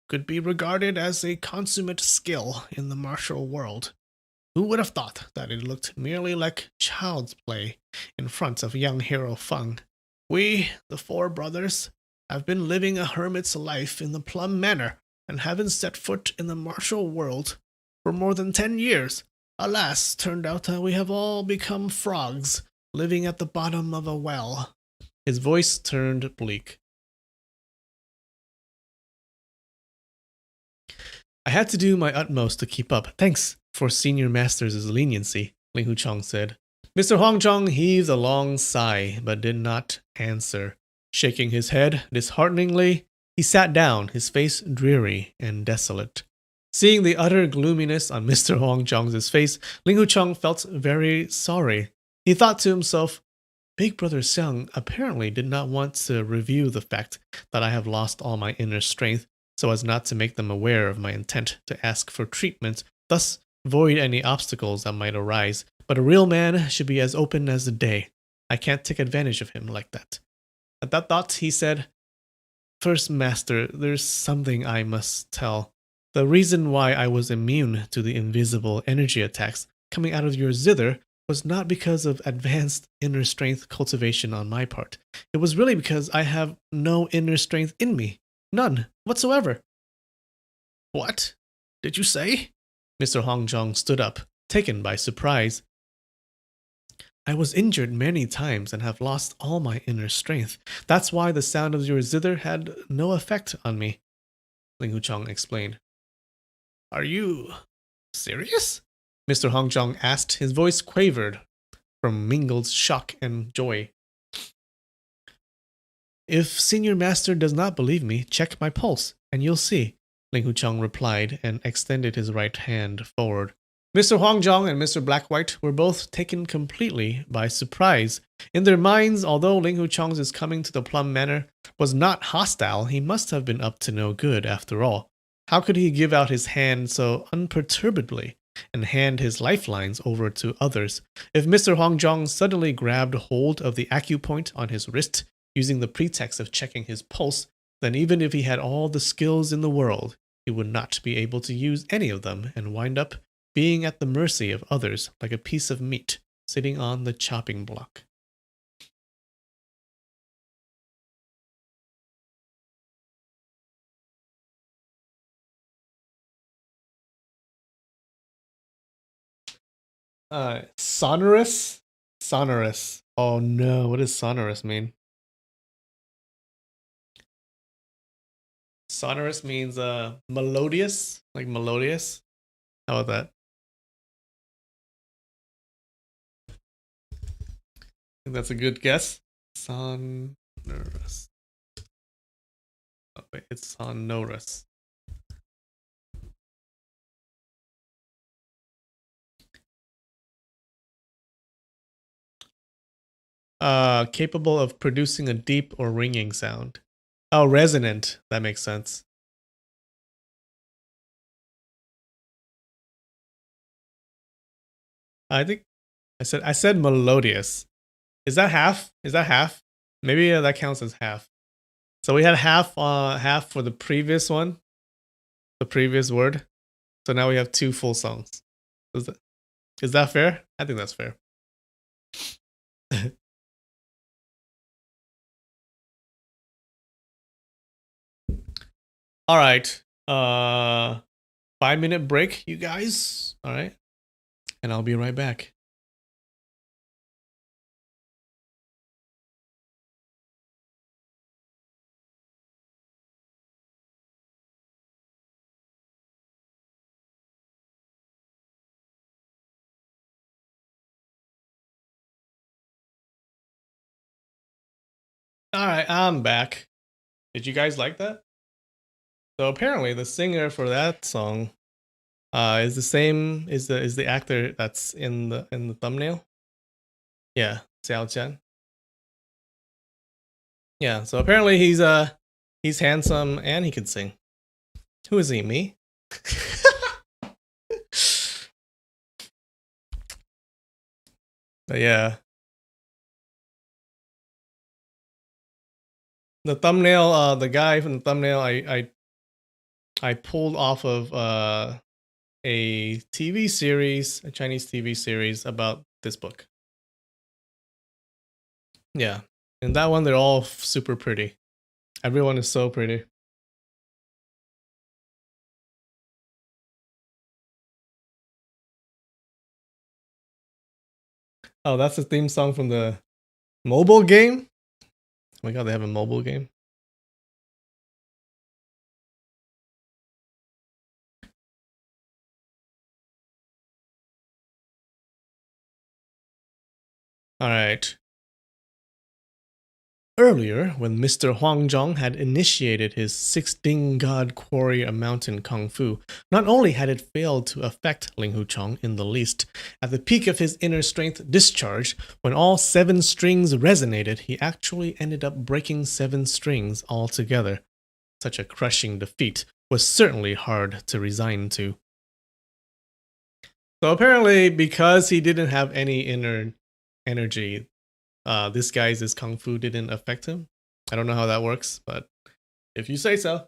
could be regarded as a consummate skill in the martial world. Who would have thought that it looked merely like child's play in front of young hero Feng? We, the 4 brothers, have been living a hermit's life in the Plum Manor and haven't set foot in the martial world for more than 10 years. Alas, turned out that we have all become frogs living at the bottom of a well. His voice turned bleak. I had to do my utmost to keep up. Thanks for Senior Master's leniency, Ling Huchong said. Mr. Huangzhong heaved a long sigh, but did not answer. Shaking his head dishearteningly, he sat down, his face dreary and desolate. Seeing the utter gloominess on Mr. Huangzhong's face, Ling Huchong felt very sorry. He thought to himself, Big Brother Xiang apparently did not want to review the fact that I have lost all my inner strength so as not to make them aware of my intent to ask for treatment, thus void any obstacles that might arise. But a real man should be as open as the day. I can't take advantage of him like that. At that thought, he said, First, Master, there's something I must tell. The reason why I was immune to the invisible energy attacks coming out of your zither was not because of advanced inner strength cultivation on my part. It was really because I have no inner strength in me. None whatsoever. What did you say? Mr. Hongjong stood up, taken by surprise. I was injured many times and have lost all my inner strength. That's why the sound of your zither had no effect on me, Ling Huchong explained. Are you serious? Mr. Hongjong asked. His voice quavered from mingled shock and joy. If Senior Master does not believe me, check my pulse, and you'll see, Ling Huchong replied and extended his right hand forward. Mr. Huangzhong and Mr. Blackwhite were both taken completely by surprise. In their minds, although Ling Huchong's coming to the Plum Manor was not hostile, he must have been up to no good after all. How could he give out his hand so unperturbedly and hand his lifelines over to others? If Mr. Huangzhong suddenly grabbed hold of the acupoint on his wrist, using the pretext of checking his pulse, then even if he had all the skills in the world, he would not be able to use any of them and wind up being at the mercy of others like a piece of meat sitting on the chopping block. Sonorous? Sonorous. Oh no, what does sonorous mean? Sonorous means melodious, like melodious. How about that? I think that's a good guess. Sonorous. Oh, wait, it's sonorous. Capable of producing a deep or ringing sound. Oh, resonant. That makes sense. I think I said melodious. Is that half? Is that half? Maybe that counts as half. So we had half for the previous one, the previous word. So now we have 2 full songs. Is that fair? I think that's fair. All right. 5-minute break, you guys. All right. And I'll be right back. All right, I'm back. Did you guys like that? So apparently the singer for that song is the same is the actor that's in the thumbnail. Yeah, Xiao Chen. Yeah, so apparently he's handsome and he can sing. Who is he? Me? But yeah. The thumbnail, the guy from the thumbnail, I pulled off of a TV series, a Chinese TV series about this book. Yeah, and that one they're all super pretty. Everyone is so pretty. Oh, that's the theme song from the mobile game. Oh my god, they have a mobile game. All right. Earlier, when Mr. Huangjong had initiated his 6 God Warrior Mountain Kung Fu, not only had it failed to affect Ling Huchong in the least, at the peak of his inner strength discharge, when all 7 strings resonated, he actually ended up breaking 7 strings altogether. Such a crushing defeat was certainly hard to resign to. So apparently, because he didn't have any inner energy, this guy's kung fu didn't affect him. I don't know how that works, but if you say so.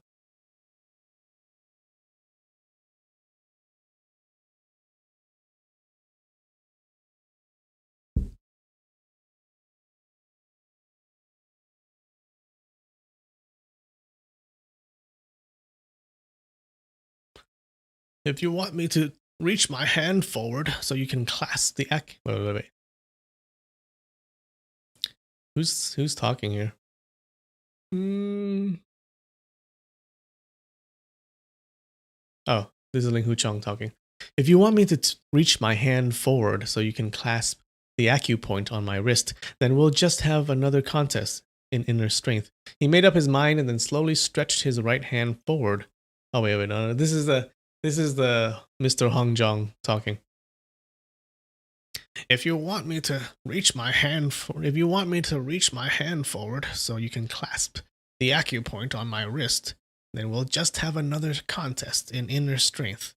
If you want me to reach my hand forward so you can clasp the ek. Wait. Who's talking here? Oh, this is Ling Huchong talking. If you want me to reach my hand forward so you can clasp the acupoint on my wrist, then we'll just have another contest in inner strength. He made up his mind and then slowly stretched his right hand forward. Oh wait, no. This is the Mr. Hongjong talking. If you want me to reach my hand forward so you can clasp the acupoint on my wrist, then we'll just have another contest in inner strength.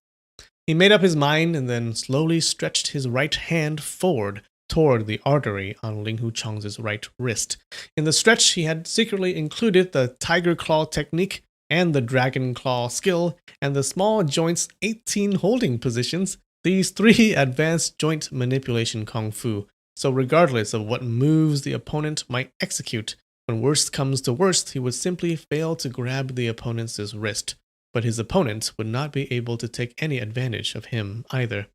He made up his mind and then slowly stretched his right hand forward toward the artery on Ling Huchong's right wrist. In the stretch, he had secretly included the tiger claw technique and the dragon claw skill and the small joints 18 holding positions, these 3 advanced joint manipulation kung fu. So regardless of what moves the opponent might execute, when worst comes to worst, he would simply fail to grab the opponent's wrist. But his opponent would not be able to take any advantage of him either.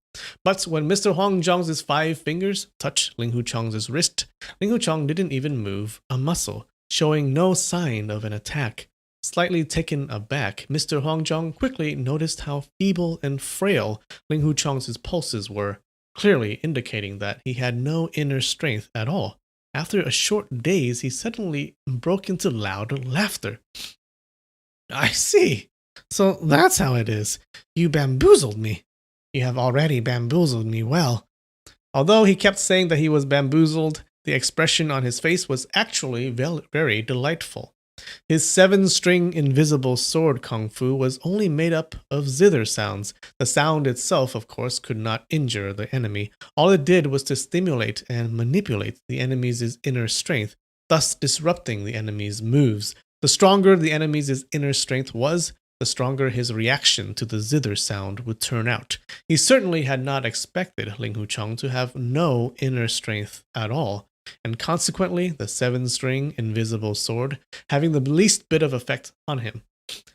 But when Mr. Huangjong's 5 fingers touched Ling Huchong's wrist, Ling Huchong didn't even move a muscle, showing no sign of an attack. Slightly taken aback, Mr. Huangjong quickly noticed how feeble and frail Ling Huchong's pulses were, clearly indicating that he had no inner strength at all. After a short daze, he suddenly broke into loud laughter. I see. So that's how it is. You bamboozled me. You have already bamboozled me well. Although he kept saying that he was bamboozled, the expression on his face was actually very delightful. His 7-string invisible sword kung fu was only made up of zither sounds. The sound itself, of course, could not injure the enemy. All it did was to stimulate and manipulate the enemy's inner strength, thus disrupting the enemy's moves. The stronger the enemy's inner strength was, the stronger his reaction to the zither sound would turn out. He certainly had not expected Ling Huchong to have no inner strength at all, and consequently the 7-string invisible sword having the least bit of effect on him.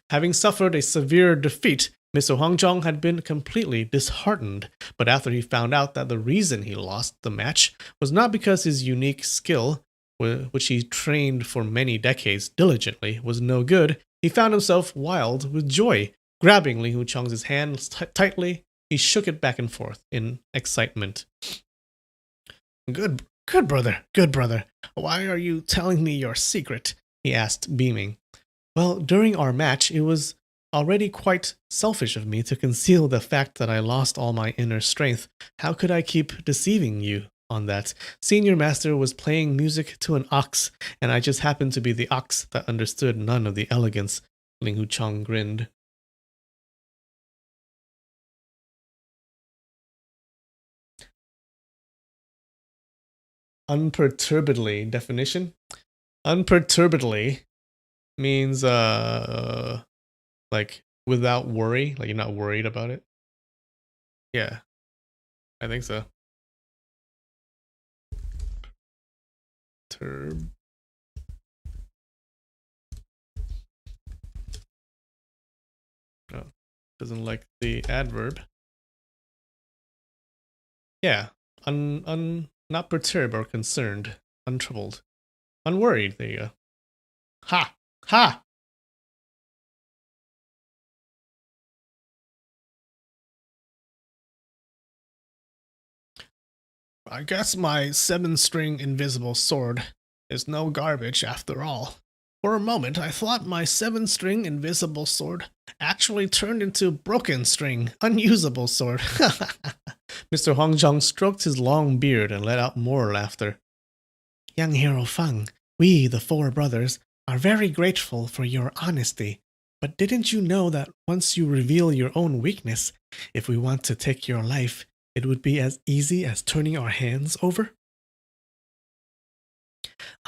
Having suffered a severe defeat, Mr. Huangjong had been completely disheartened, but after he found out that the reason he lost the match was not because his unique skill, which he trained for many decades diligently, was no good, he found himself wild with joy. Grabbing Ling Huchong's hand tightly, he shook it back and forth in excitement. Good brother. Why are you telling me your secret? He asked, beaming. Well, during our match, it was already quite selfish of me to conceal the fact that I lost all my inner strength. How could I keep deceiving you on that? Senior Master was playing music to an ox, and I just happened to be the ox that understood none of the elegance. Ling Huchong grinned. unperturbedly. Definition: unperturbedly means like without worry, like you're not worried about it. Yeah, I think so. Turb. No, doesn't like the adverb. Yeah, not perturbed or concerned, untroubled, unworried. There you go. Ha ha. I guess my 7-string invisible sword is no garbage after all. For a moment, I thought my 7-string invisible sword actually turned into broken string, unusable sword. Mr. Huangjong stroked his long beard and let out more laughter. Young Hero Feng, we, the 4 brothers, are very grateful for your honesty. But didn't you know that once you reveal your own weakness, if we want to take your life, it would be as easy as turning our hands over?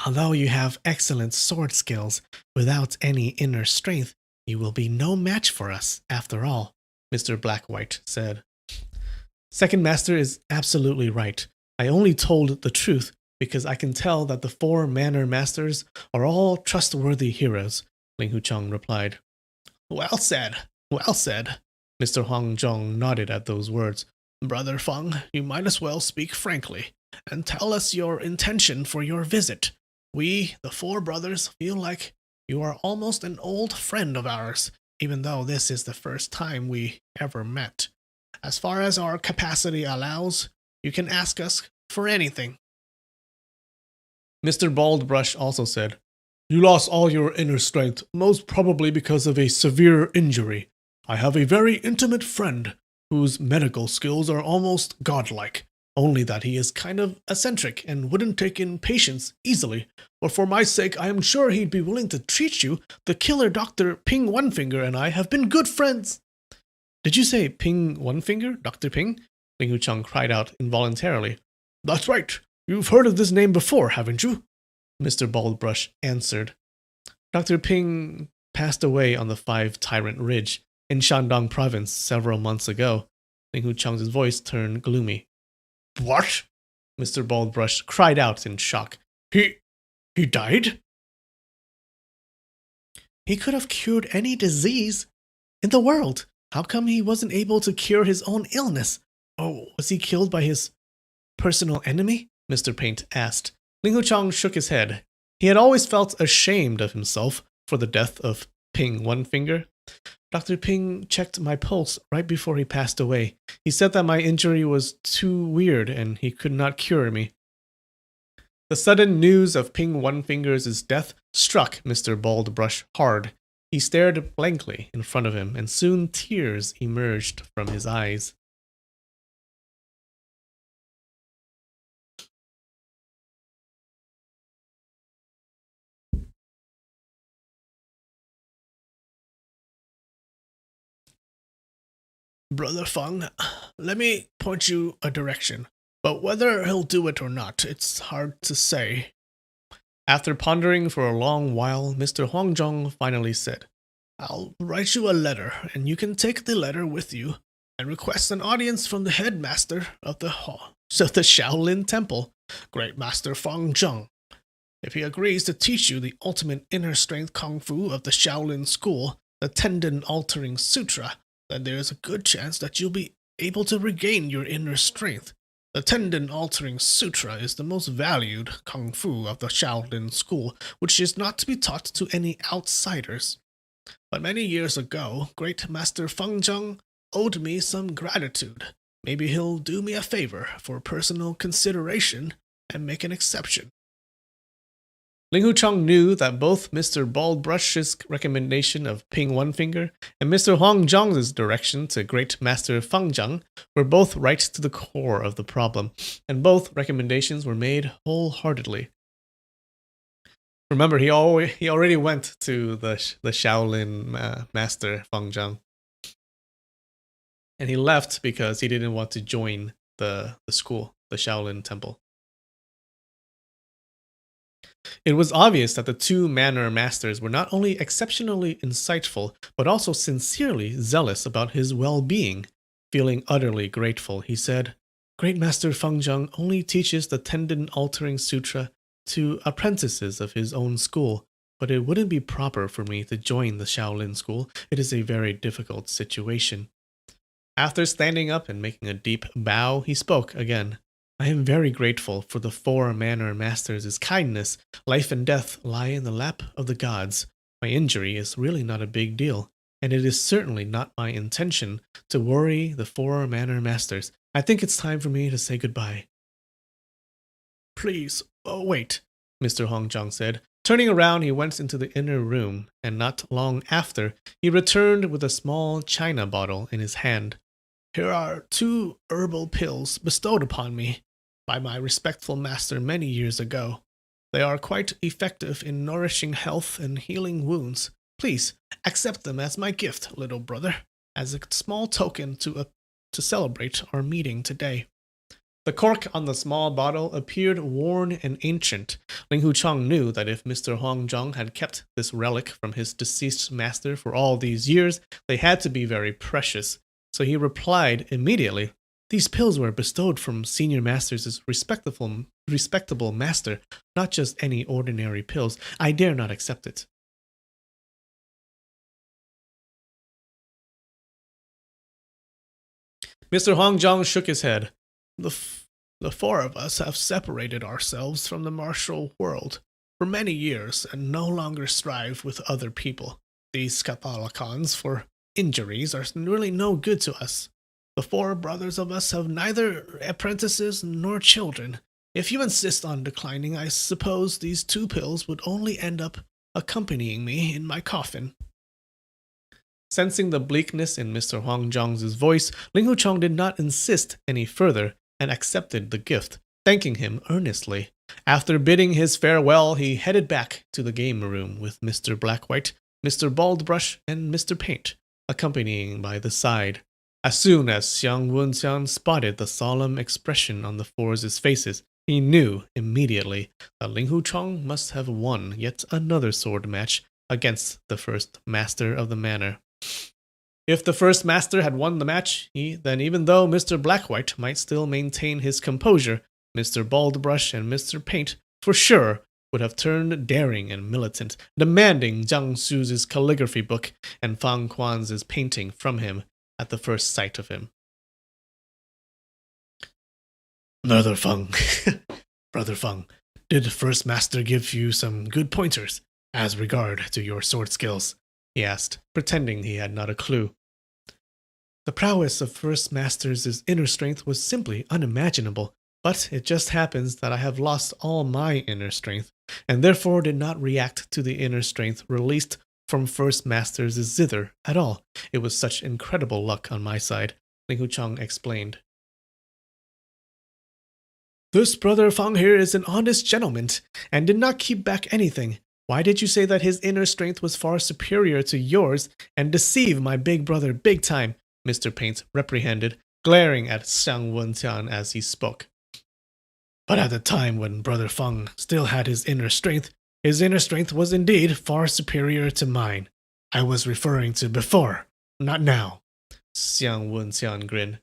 Although you have excellent sword skills, without any inner strength, you will be no match for us, after all, Mr. Blackwhite said. Second Master is absolutely right. I only told the truth because I can tell that the 4 Manor Masters are all trustworthy heroes, Ling Hucheng replied. Well said, well said. Mr. Huangjong nodded at those words. Brother Feng, you might as well speak frankly, and tell us your intention for your visit. We, the 4 brothers, feel like you are almost an old friend of ours, even though this is the first time we ever met. As far as our capacity allows, you can ask us for anything. Mr. Baldbrush also said, You lost all your inner strength, most probably because of a severe injury. I have a very intimate friend whose medical skills are almost godlike, only that he is kind of eccentric and wouldn't take in patients easily. But for my sake, I am sure he'd be willing to treat you. The killer Dr. Ping One Finger and I have been good friends. Did you say Ping One Finger, Dr. Ping? Ling Hucheng cried out involuntarily. That's right. You've heard of this name before, haven't you? Mr. Baldbrush answered. Dr. Ping passed away on the 5 Tyrant Ridge in Shandong Province several months ago. Ling Hucheng's voice turned gloomy. What? Mr. Baldbrush cried out in shock. He died? He could have cured any disease in the world. How come he wasn't able to cure his own illness? Oh, was he killed by his personal enemy? Mr. Paint asked. Ling Hucheng shook his head. He had always felt ashamed of himself for the death of Ping One Finger. Dr. Ping checked my pulse right before he passed away. He said that my injury was too weird and he could not cure me. The sudden news of Ping One Finger's death struck Mr. Baldbrush hard. He stared blankly in front of him, and soon tears emerged from his eyes. Brother Feng, let me point you a direction. But whether he'll do it or not, it's hard to say. After pondering for a long while, Mr. Huangjong finally said, I'll write you a letter, and you can take the letter with you and request an audience from the headmaster of the Shaolin Temple, Great Master Feng Zheng. If he agrees to teach you the ultimate inner strength kung fu of the Shaolin School, the Tendon-Altering Sutra, then there is a good chance that you'll be able to regain your inner strength. The Tendon-Altering Sutra is the most valued kung fu of the Shaolin School, which is not to be taught to any outsiders. But many years ago, Great Master Feng Zheng owed me some gratitude. Maybe he'll do me a favor for personal consideration and make an exception. Ling Hucheng knew that both Mr. Baldbrush's recommendation of Ping One Finger and Mr. Huangjong's direction to Great Master Feng Zheng were both right to the core of the problem, and both recommendations were made wholeheartedly. Remember, he already went to the Shaolin Master Feng Zheng, and he left because he didn't want to join the school, the Shaolin Temple. It was obvious that the two manor masters were not only exceptionally insightful, but also sincerely zealous about his well-being. Feeling utterly grateful, he said, Great Master Feng Zheng only teaches the tendon-altering sutra to apprentices of his own school, but it wouldn't be proper for me to join the Shaolin school. It is a very difficult situation. After standing up and making a deep bow, he spoke again. I am very grateful for the four manor masters' kindness. Life and death lie in the lap of the gods. My injury is really not a big deal, and it is certainly not my intention to worry the four manor masters. I think it's time for me to say goodbye. Please, wait, Mr. Hongzhang said. Turning around, he went into the inner room, and not long after, he returned with a small china bottle in his hand. Here are 2 herbal pills bestowed upon me by my respectful master many years ago. They are quite effective in nourishing health and healing wounds. Please accept them as my gift, little brother, as a small token to celebrate our meeting today. The cork on the small bottle appeared worn and ancient. Ling Huchang knew that if Mr. Hongzhang had kept this relic from his deceased master for all these years, they had to be very precious. So he replied immediately, These pills were bestowed from Senior Master's respectable master, not just any ordinary pills. I dare not accept it. Mr. Hongzhang shook his head. The 4 of us have separated ourselves from the martial world for many years and no longer strive with other people. These Cathalicons for injuries are really no good to us. The 4 brothers of us have neither apprentices nor children. If you insist on declining, I suppose these 2 pills would only end up accompanying me in my coffin. Sensing the bleakness in Mr. Hongzhang's voice, Ling Huchang did not insist any further and accepted the gift, thanking him earnestly. After bidding his farewell, he headed back to the game room with Mr. Blackwhite, Mr. Baldbrush, and Mr. Paint, accompanying by the side. As soon as Xiang Wenxian spotted the solemn expression on the 4's faces, he knew immediately that Ling Huchang must have won yet another sword match against the first master of the manor. If the first master had won the match, then even though Mr. Blackwhite might still maintain his composure, Mr. Baldbrush and Mr. Paint for sure would have turned daring and militant, demanding Jiang Xu's calligraphy book and Fang Quan's painting from him at the first sight of him. Brother Feng, did the first master give you some good pointers as regard to your sword skills? He asked, pretending he had not a clue. The prowess of first master's inner strength was simply unimaginable, but it just happens that I have lost all my inner strength, and therefore did not react to the inner strength released from first master's zither at all. It was such incredible luck on my side, Ling Huchang explained. This brother Fang here is an honest gentleman, and did not keep back anything. Why did you say that his inner strength was far superior to yours and deceive my big brother big time? Mr. Paint reprehended, glaring at Xiang Wenxian as he spoke. But at the time when Brother Feng still had his inner strength was indeed far superior to mine. I was referring to before, not now. Xiang Wenxian grinned.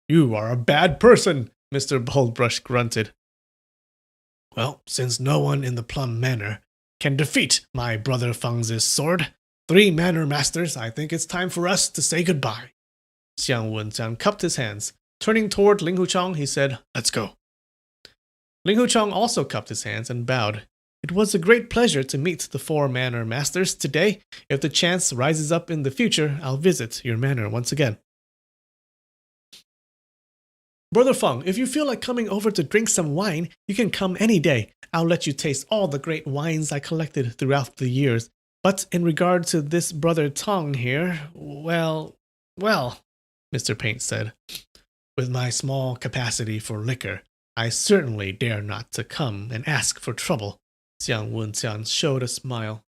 You are a bad person, Mr. Baldbrush grunted. Well, since no one in the Plum Manor can defeat my brother Feng's sword, 3 manor masters, I think it's time for us to say goodbye. Xiang Wenxian cupped his hands. Turning toward Ling Huchang, he said, Let's go. Ling Huchang also cupped his hands and bowed. It was a great pleasure to meet the 4 manor masters today. If the chance rises up in the future, I'll visit your manor once again. Brother Feng, if you feel like coming over to drink some wine, you can come any day. I'll let you taste all the great wines I collected throughout the years. But in regard to this brother Tong here, well, Mr. Paint said, with my small capacity for liquor, I certainly dare not to come and ask for trouble. Xiang Wenxian showed a smile.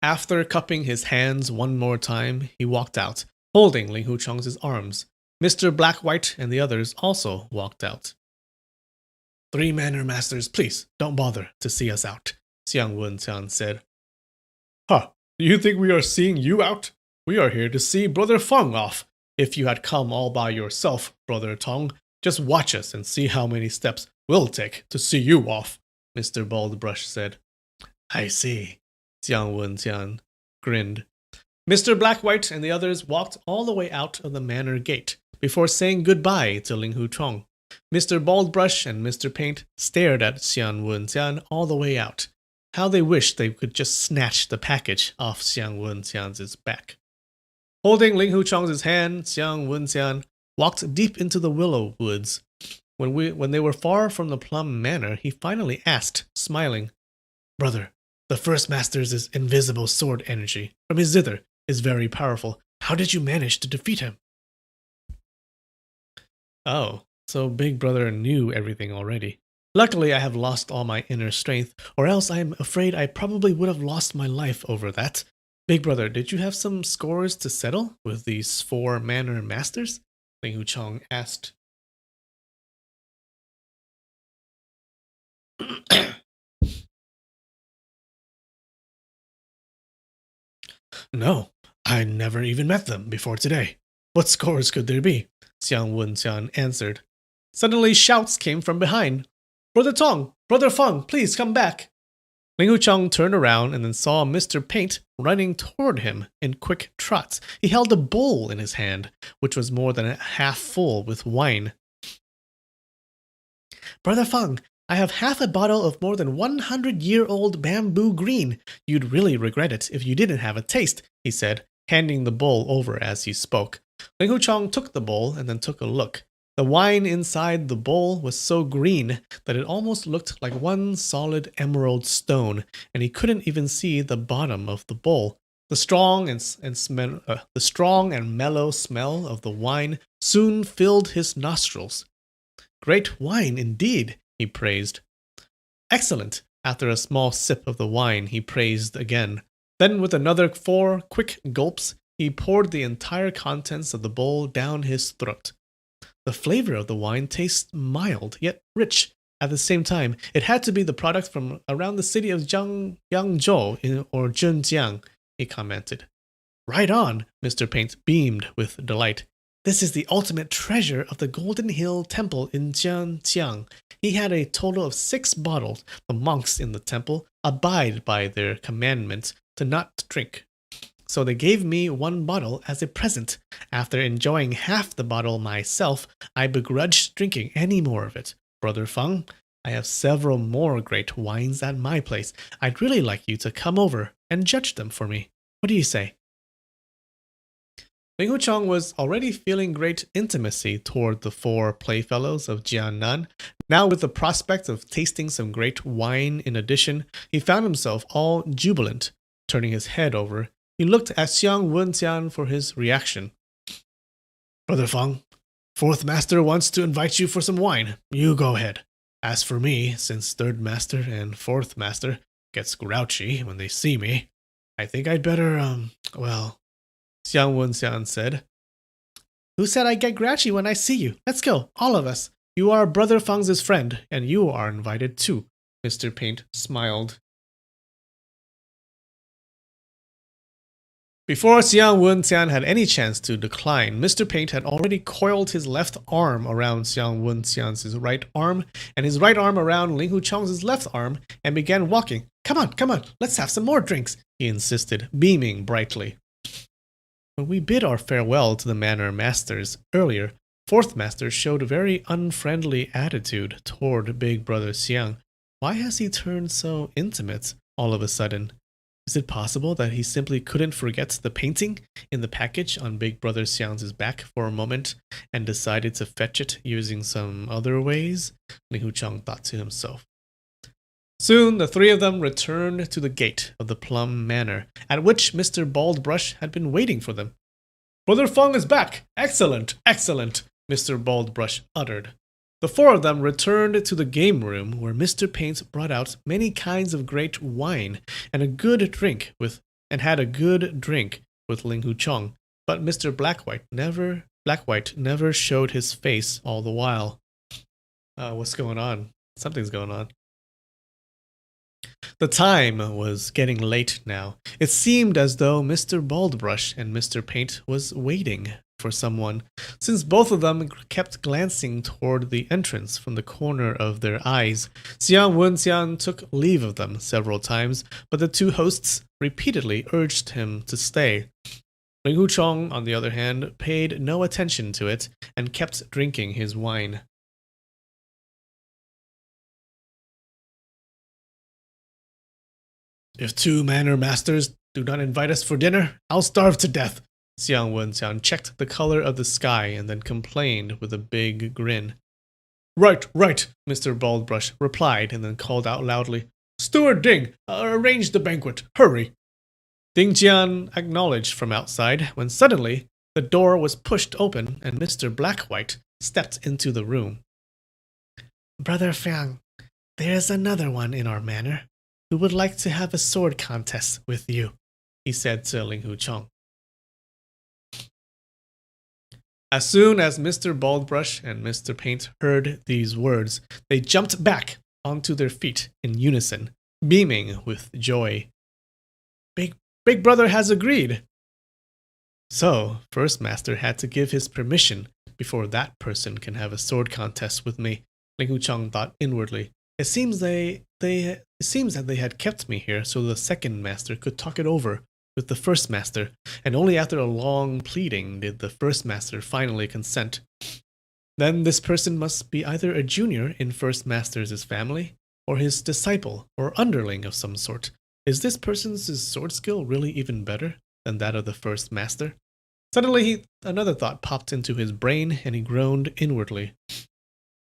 After cupping his hands one more time, he walked out, holding Ling Huchang's arms. Mr. Blackwhite and the others also walked out. 3 manor masters, please, don't bother to see us out, Xiang Wuntian said. Huh, do you think we are seeing you out? We are here to see Brother Feng off. If you had come all by yourself, Brother Tong, just watch us and see how many steps we'll take to see you off, Mr. Baldbrush said. I see, Xiang Wuntian grinned. Mr. Blackwhite and the others walked all the way out of the manor gate before saying goodbye to Ling Hu Chong. Mr. Baldbrush and Mr. Paint stared at Xiang Wuntian all the way out. How they wished they could just snatch the package off Xiang Wuntian's back. Holding Ling Hu Chong's hand, Xiang Wuntian walked deep into the willow woods. When they were far from the Plum Manor, he finally asked, smiling, Brother, the first master's invisible sword energy from his zither is very powerful. How did you manage to defeat him? Oh, so Big Brother knew everything already. Luckily, I have lost all my inner strength, or else I am afraid I probably would have lost my life over that. Big Brother, did you have some scores to settle with these 4 manor masters? Ling Hu Chong asked. No, I never even met them before today. What scores could there be? Xiang Wuntian answered. Suddenly shouts came from behind. Brother Tong, Brother Feng, please come back. Ling Hu Chong turned around and then saw Mr. Paint running toward him in quick trots. He held a bowl in his hand, which was more than half full with wine. Brother Feng, I have half a bottle of more than 100-year-old bamboo green. You'd really regret it if you didn't have a taste, he said, handing the bowl over as he spoke. Ling Hu Chong took the bowl and then took a look. The wine inside the bowl was so green that it almost looked like one solid emerald stone, and he couldn't even see the bottom of the bowl. The strong and mellow smell of the wine soon filled his nostrils. Great wine indeed, he praised. Excellent. After a small sip of the wine, he praised again. Then, with another 4 quick gulps, he poured the entire contents of the bowl down his throat. The flavor of the wine tastes mild, yet rich. At the same time, it had to be the product from around the city of Yangzhou or Zhenjiang, he commented. Right on, Mr. Paint beamed with delight. This is the ultimate treasure of the Golden Hill Temple in Zhenjiang. He had a total of 6 bottles. The monks in the temple abide by their commandment to not drink. So they gave me 1 bottle as a present. After enjoying half the bottle myself, I begrudged drinking any more of it. Brother Feng, I have several more great wines at my place. I'd really like you to come over and judge them for me. What do you say? Ling Hu Chong was already feeling great intimacy toward the 4 playfellows of Jiannan. Now, with the prospect of tasting some great wine in addition, he found himself all jubilant. Turning his head over, he looked at Xiang Wuntian for his reaction. Brother Feng, 4th Master wants to invite you for some wine. You go ahead. As for me, since 3rd Master and 4th Master gets grouchy when they see me, I think I'd better, Xiang Wuntian said. Who said I get grouchy when I see you? Let's go, all of us. You are Brother Feng's friend, and you are invited too. Mr. Paint smiled. Before Xiang Wuntian had any chance to decline, Mr. Paint had already coiled his left arm around Xiang Wuntian's right arm, and his right arm around Ling Hu Chong's left arm, and began walking. Come on, let's have some more drinks, he insisted, beaming brightly. When we bid our farewell to the Manor Masters earlier, 4th Master showed a very unfriendly attitude toward Big Brother Xiang. Why has he turned so intimate all of a sudden? Is it possible that he simply couldn't forget the painting in the package on Big Brother Xiang's back for a moment and decided to fetch it using some other ways? Ling Hu Chong thought to himself. Soon the 3 of them returned to the gate of the Plum Manor, at which Mr. Baldbrush had been waiting for them. Brother Feng is back! Excellent, excellent, Mr. Baldbrush uttered. The 4 of them returned to the game room where Mr. Paint brought out many kinds of great wine and had a good drink with Ling Hu Chong, but Mr. Blackwhite never Black-White never showed his face all the while. What's going on? Something's going on. The time was getting late now. It seemed as though Mr. Baldbrush and Mr. Paint was waiting for someone, since both of them kept glancing toward the entrance from the corner of their eyes. Xiang Wenxiang took leave of them several times, but the two hosts repeatedly urged him to stay. Ling Huchong, on the other hand, paid no attention to it and kept drinking his wine. If two manor masters do not invite us for dinner, I'll starve to death. Xiang Wenxiang checked the color of the sky and then complained with a big grin. Right, Mr. Baldbrush replied and then called out loudly. Steward Ding, arrange the banquet, hurry. Ding Jian acknowledged from outside when suddenly the door was pushed open and Mr. Black-White stepped into the room. Brother Fang, there's another one in our manor who would like to have a sword contest with you, he said to Ling Huchong. As soon as Mr. Baldbrush and Mr. Paint heard these words, they jumped back onto their feet in unison, beaming with joy. Big Brother has agreed. So, First Master had to give his permission before that person can have a sword contest with me, Ling Huchong thought inwardly. It seems that they had kept me here so the second master could talk it over with the first master, and only after a long pleading did the first master finally consent. Then this person must be either a junior in first master's family, or his disciple or underling of some sort. Is this person's sword skill really even better than that of the first master? Suddenly another thought popped into his brain, and he groaned inwardly.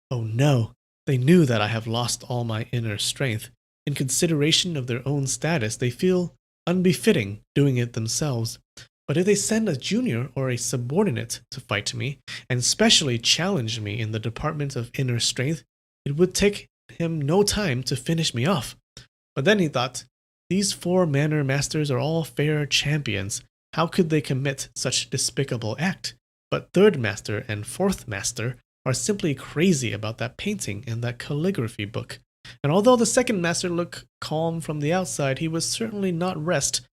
Oh no, they knew that I have lost all my inner strength. In consideration of their own status, they feel unbefitting doing it themselves. But if they send a junior or a subordinate to fight me, and specially challenge me in the department of inner strength, it would take him no time to finish me off. But then he thought, these four manor masters are all fair champions. How could they commit such despicable act? But third master and fourth master are simply crazy about that painting and that calligraphy book. And although the second master looked calm from the outside, he was certainly not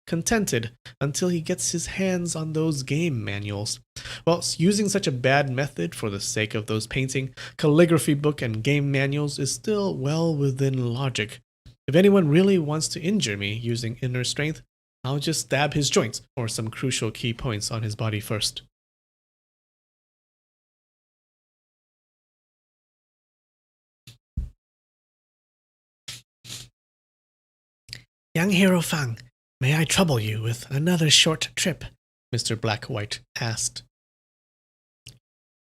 contented until he gets his hands on those game manuals. Well, using such a bad method for the sake of those painting, calligraphy book, and game manuals is still well within logic. If anyone really wants to injure me using inner strength, I'll just stab his joints or some crucial key points on his body first. Young Hero Fang, may I trouble you with another short trip? Mr. Black-White asked.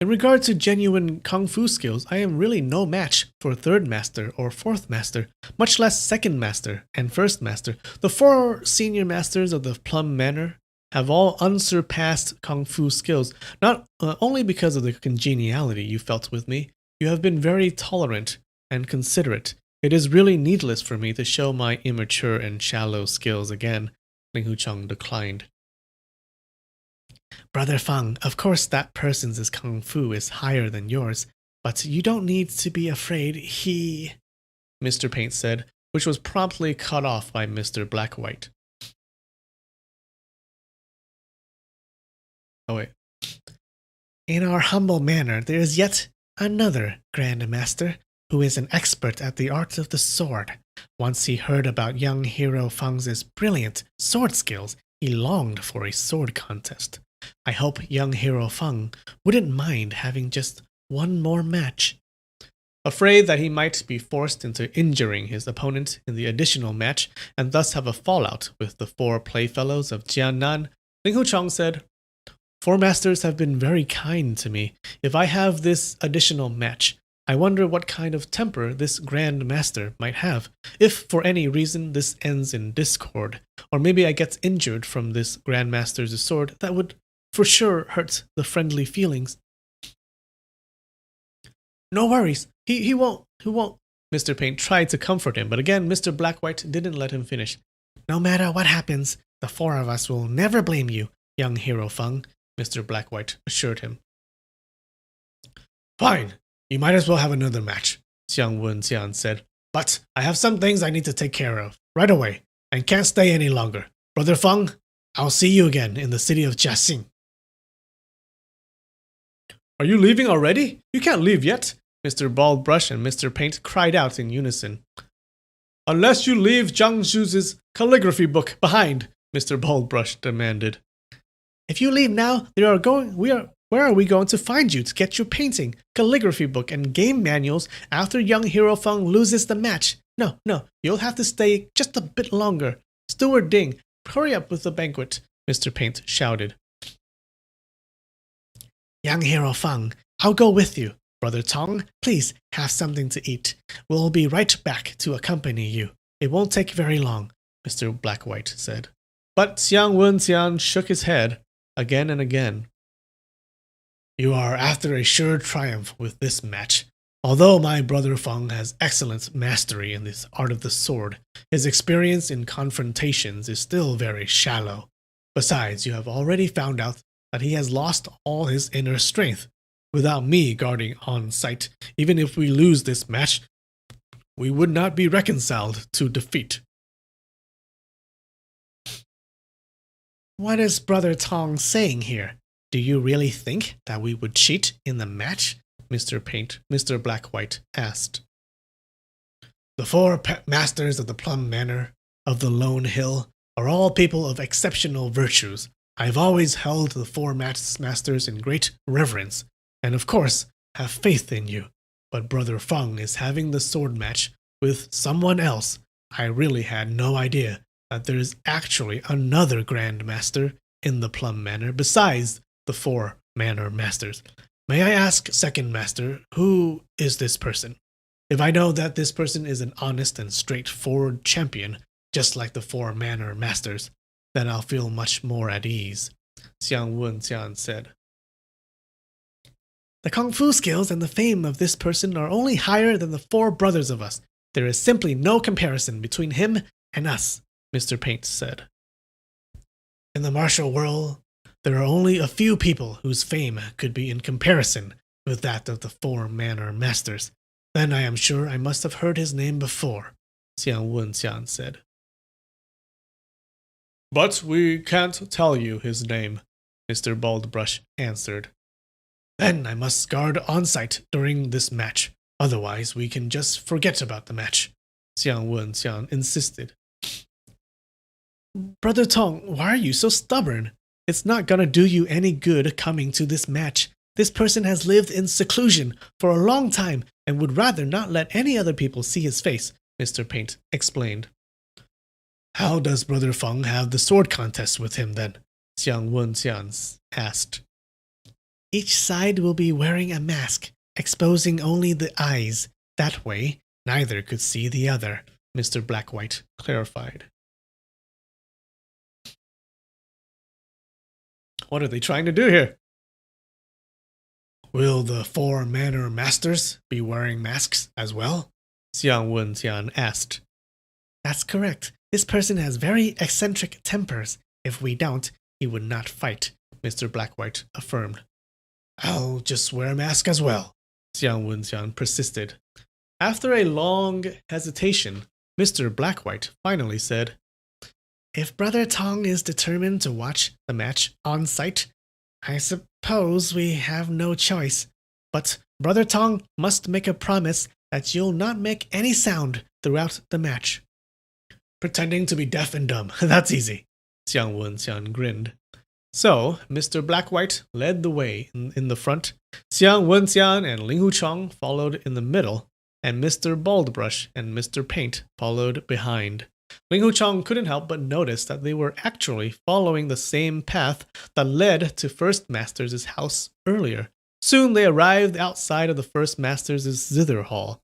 In regard to genuine kung fu skills, I am really no match for third master or fourth master, much less second master and first master. The four senior masters of the Plum Manor have all unsurpassed kung fu skills, not only because of the congeniality you felt with me. You have been very tolerant and considerate. It is really needless for me to show my immature and shallow skills again, Ling Huchong declined. Brother Fang, of course that person's kung fu is higher than yours, but you don't need to be afraid Mr. Paint said, which was promptly cut off by Mr. Black-White. Oh wait. In our humble manor, there is yet another Grand Master who is an expert at the art of the sword. Once he heard about young Hero Fang's brilliant sword skills, he longed for a sword contest. I hope young Hero Fang wouldn't mind having just one more match. Afraid that he might be forced into injuring his opponent in the additional match and thus have a fallout with the four playfellows of Jiannan, Ling Huchong said, Four masters have been very kind to me. If I have this additional match, I wonder what kind of temper this Grand Master might have. If for any reason this ends in discord, or maybe I get injured from this Grand Master's sword, that would for sure hurt the friendly feelings. No worries, he won't. Mr. Paint tried to comfort him, but again Mr. Black-White didn't let him finish. No matter what happens, the four of us will never blame you, young Hero Fang, Mr. Black-White assured him. Fine, you might as well have another match, Xiang Wenxian said. But I have some things I need to take care of right away and can't stay any longer. Brother Feng, I'll see you again in the city of Jiaxing. Are you leaving already? You can't leave yet, Mr. Baldbrush and Mr. Paint cried out in unison. Unless you leave Zhang Zhu's calligraphy book behind, Mr. Baldbrush demanded. If you leave now, where are we going to find you to get your painting, calligraphy book, and game manuals after young Hero Feng loses the match? No, you'll have to stay just a bit longer. Steward Ding, hurry up with the banquet, Mr. Paint shouted. Young Hero Feng, I'll go with you. Brother Tong, please have something to eat. We'll be right back to accompany you. It won't take very long, Mr. Blackwhite said. But Xiang Wenxian shook his head again and again. You are after a sure triumph with this match. Although my brother Feng has excellent mastery in this art of the sword, his experience in confrontations is still very shallow. Besides, you have already found out that he has lost all his inner strength. Without me guarding on sight, even if we lose this match, we would not be reconciled to defeat. What is Brother Tong saying here? Do you really think that we would cheat in the match? Mr. Blackwhite asked. The four masters of the Plum Manor, of the Lone Hill, are all people of exceptional virtues. I have always held the four masters in great reverence, and of course, have faith in you. But Brother Feng is having the sword match with someone else. I really had no idea that there is actually another Grand Master in the Plum Manor besides the four Manor Masters. May I ask, Second Master, who is this person? If I know that this person is an honest and straightforward champion, just like the four Manor Masters, then I'll feel much more at ease, Xiang Wenxian said. The kung fu skills and the fame of this person are only higher than the four brothers of us. There is simply no comparison between him and us, Mr. Paint said. In the martial world, there are only a few people whose fame could be in comparison with that of the four Manor Masters. Then I am sure I must have heard his name before, Xiang Wenxian said. But we can't tell you his name, Mr. Baldbrush answered. Then I must guard on sight during this match. Otherwise, we can just forget about the match, Xiang Wenxian insisted. Brother Tong, why are you so stubborn? It's not gonna do you any good coming to this match. This person has lived in seclusion for a long time and would rather not let any other people see his face, Mr. Paint explained. How does Brother Feng have the sword contest with him then? Xiang Wenxian asked. Each side will be wearing a mask, exposing only the eyes. That way, neither could see the other, Mr. Blackwhite clarified. What are they trying to do here? Will the four Manor Masters be wearing masks as well? Xiang Wenxian asked. That's correct. This person has very eccentric tempers. If we don't, he would not fight, Mr. Blackwhite affirmed. I'll just wear a mask as well, Xiang Wenxian persisted. After a long hesitation, Mr. Blackwhite finally said, If Brother Tong is determined to watch the match on sight, I suppose we have no choice. But Brother Tong must make a promise that you'll not make any sound throughout the match. Pretending to be deaf and dumb, that's easy, Xiang Wenxian grinned. So, Mr. Blackwhite led the way in the front, Xiang Wenxian and Ling Huchong followed in the middle, and Mr. Baldbrush and Mr. Paint followed behind. Ling Huchong couldn't help but notice that they were actually following the same path that led to First Master's house earlier. Soon they arrived outside of the First Master's zither hall.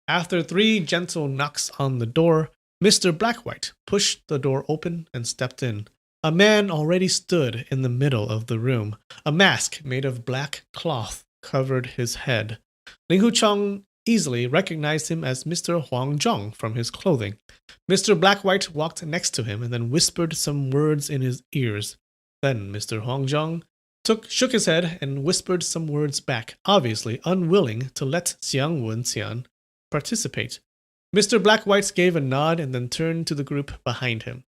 After 3 gentle knocks on the door, Mr. Blackwhite pushed the door open and stepped in. A man already stood in the middle of the room. A mask made of black cloth covered his head. Ling Huchong easily recognized him as Mr. Huang Zhong from his clothing. Mr. Blackwhite walked next to him and then whispered some words in his ears. Then Mr. Huang Zhong shook his head and whispered some words back, obviously unwilling to let Xiang Wenxian participate. Mr. Black White gave a nod and then turned to the group behind him.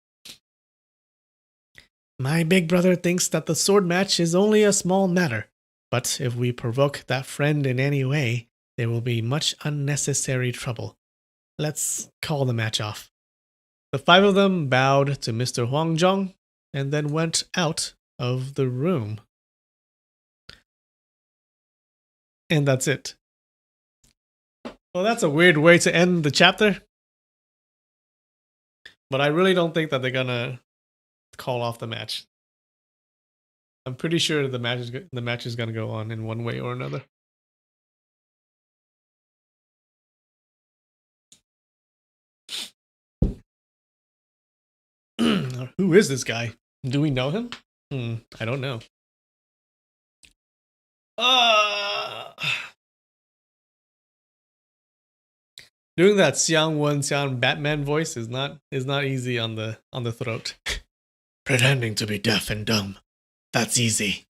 My big brother thinks that the sword match is only a small matter, but if we provoke that friend in any way, there will be much unnecessary trouble. Let's call the match off. The five of them bowed to Mr. Huangzhong and then went out of the room. And that's it. Well, that's a weird way to end the chapter. But I really don't think that they're gonna call off the match. I'm pretty sure the match is gonna go on in one way or another. Who is this guy? Do we know him? I don't know. Doing that Xiang Wenxian Batman voice is not easy on the throat. Pretending to be deaf and dumb. That's easy.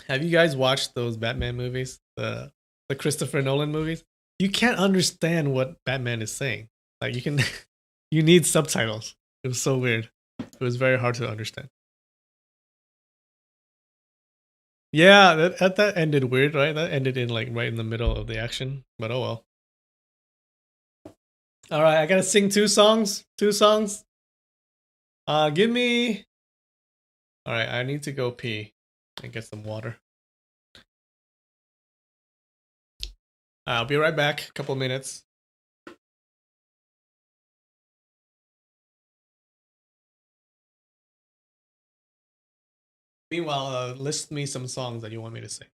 Have you guys watched those Batman movies? The Christopher Nolan movies? You can't understand what Batman is saying. Like you can you need subtitles. It was so weird. It was very hard to understand. Yeah, that ended weird, right? That ended in like right in the middle of the action. But oh well. All right, I gotta sing two songs. Give me. All right, I need to go pee and get some water. I'll be right back. A couple minutes. Meanwhile, list me some songs that you want me to sing.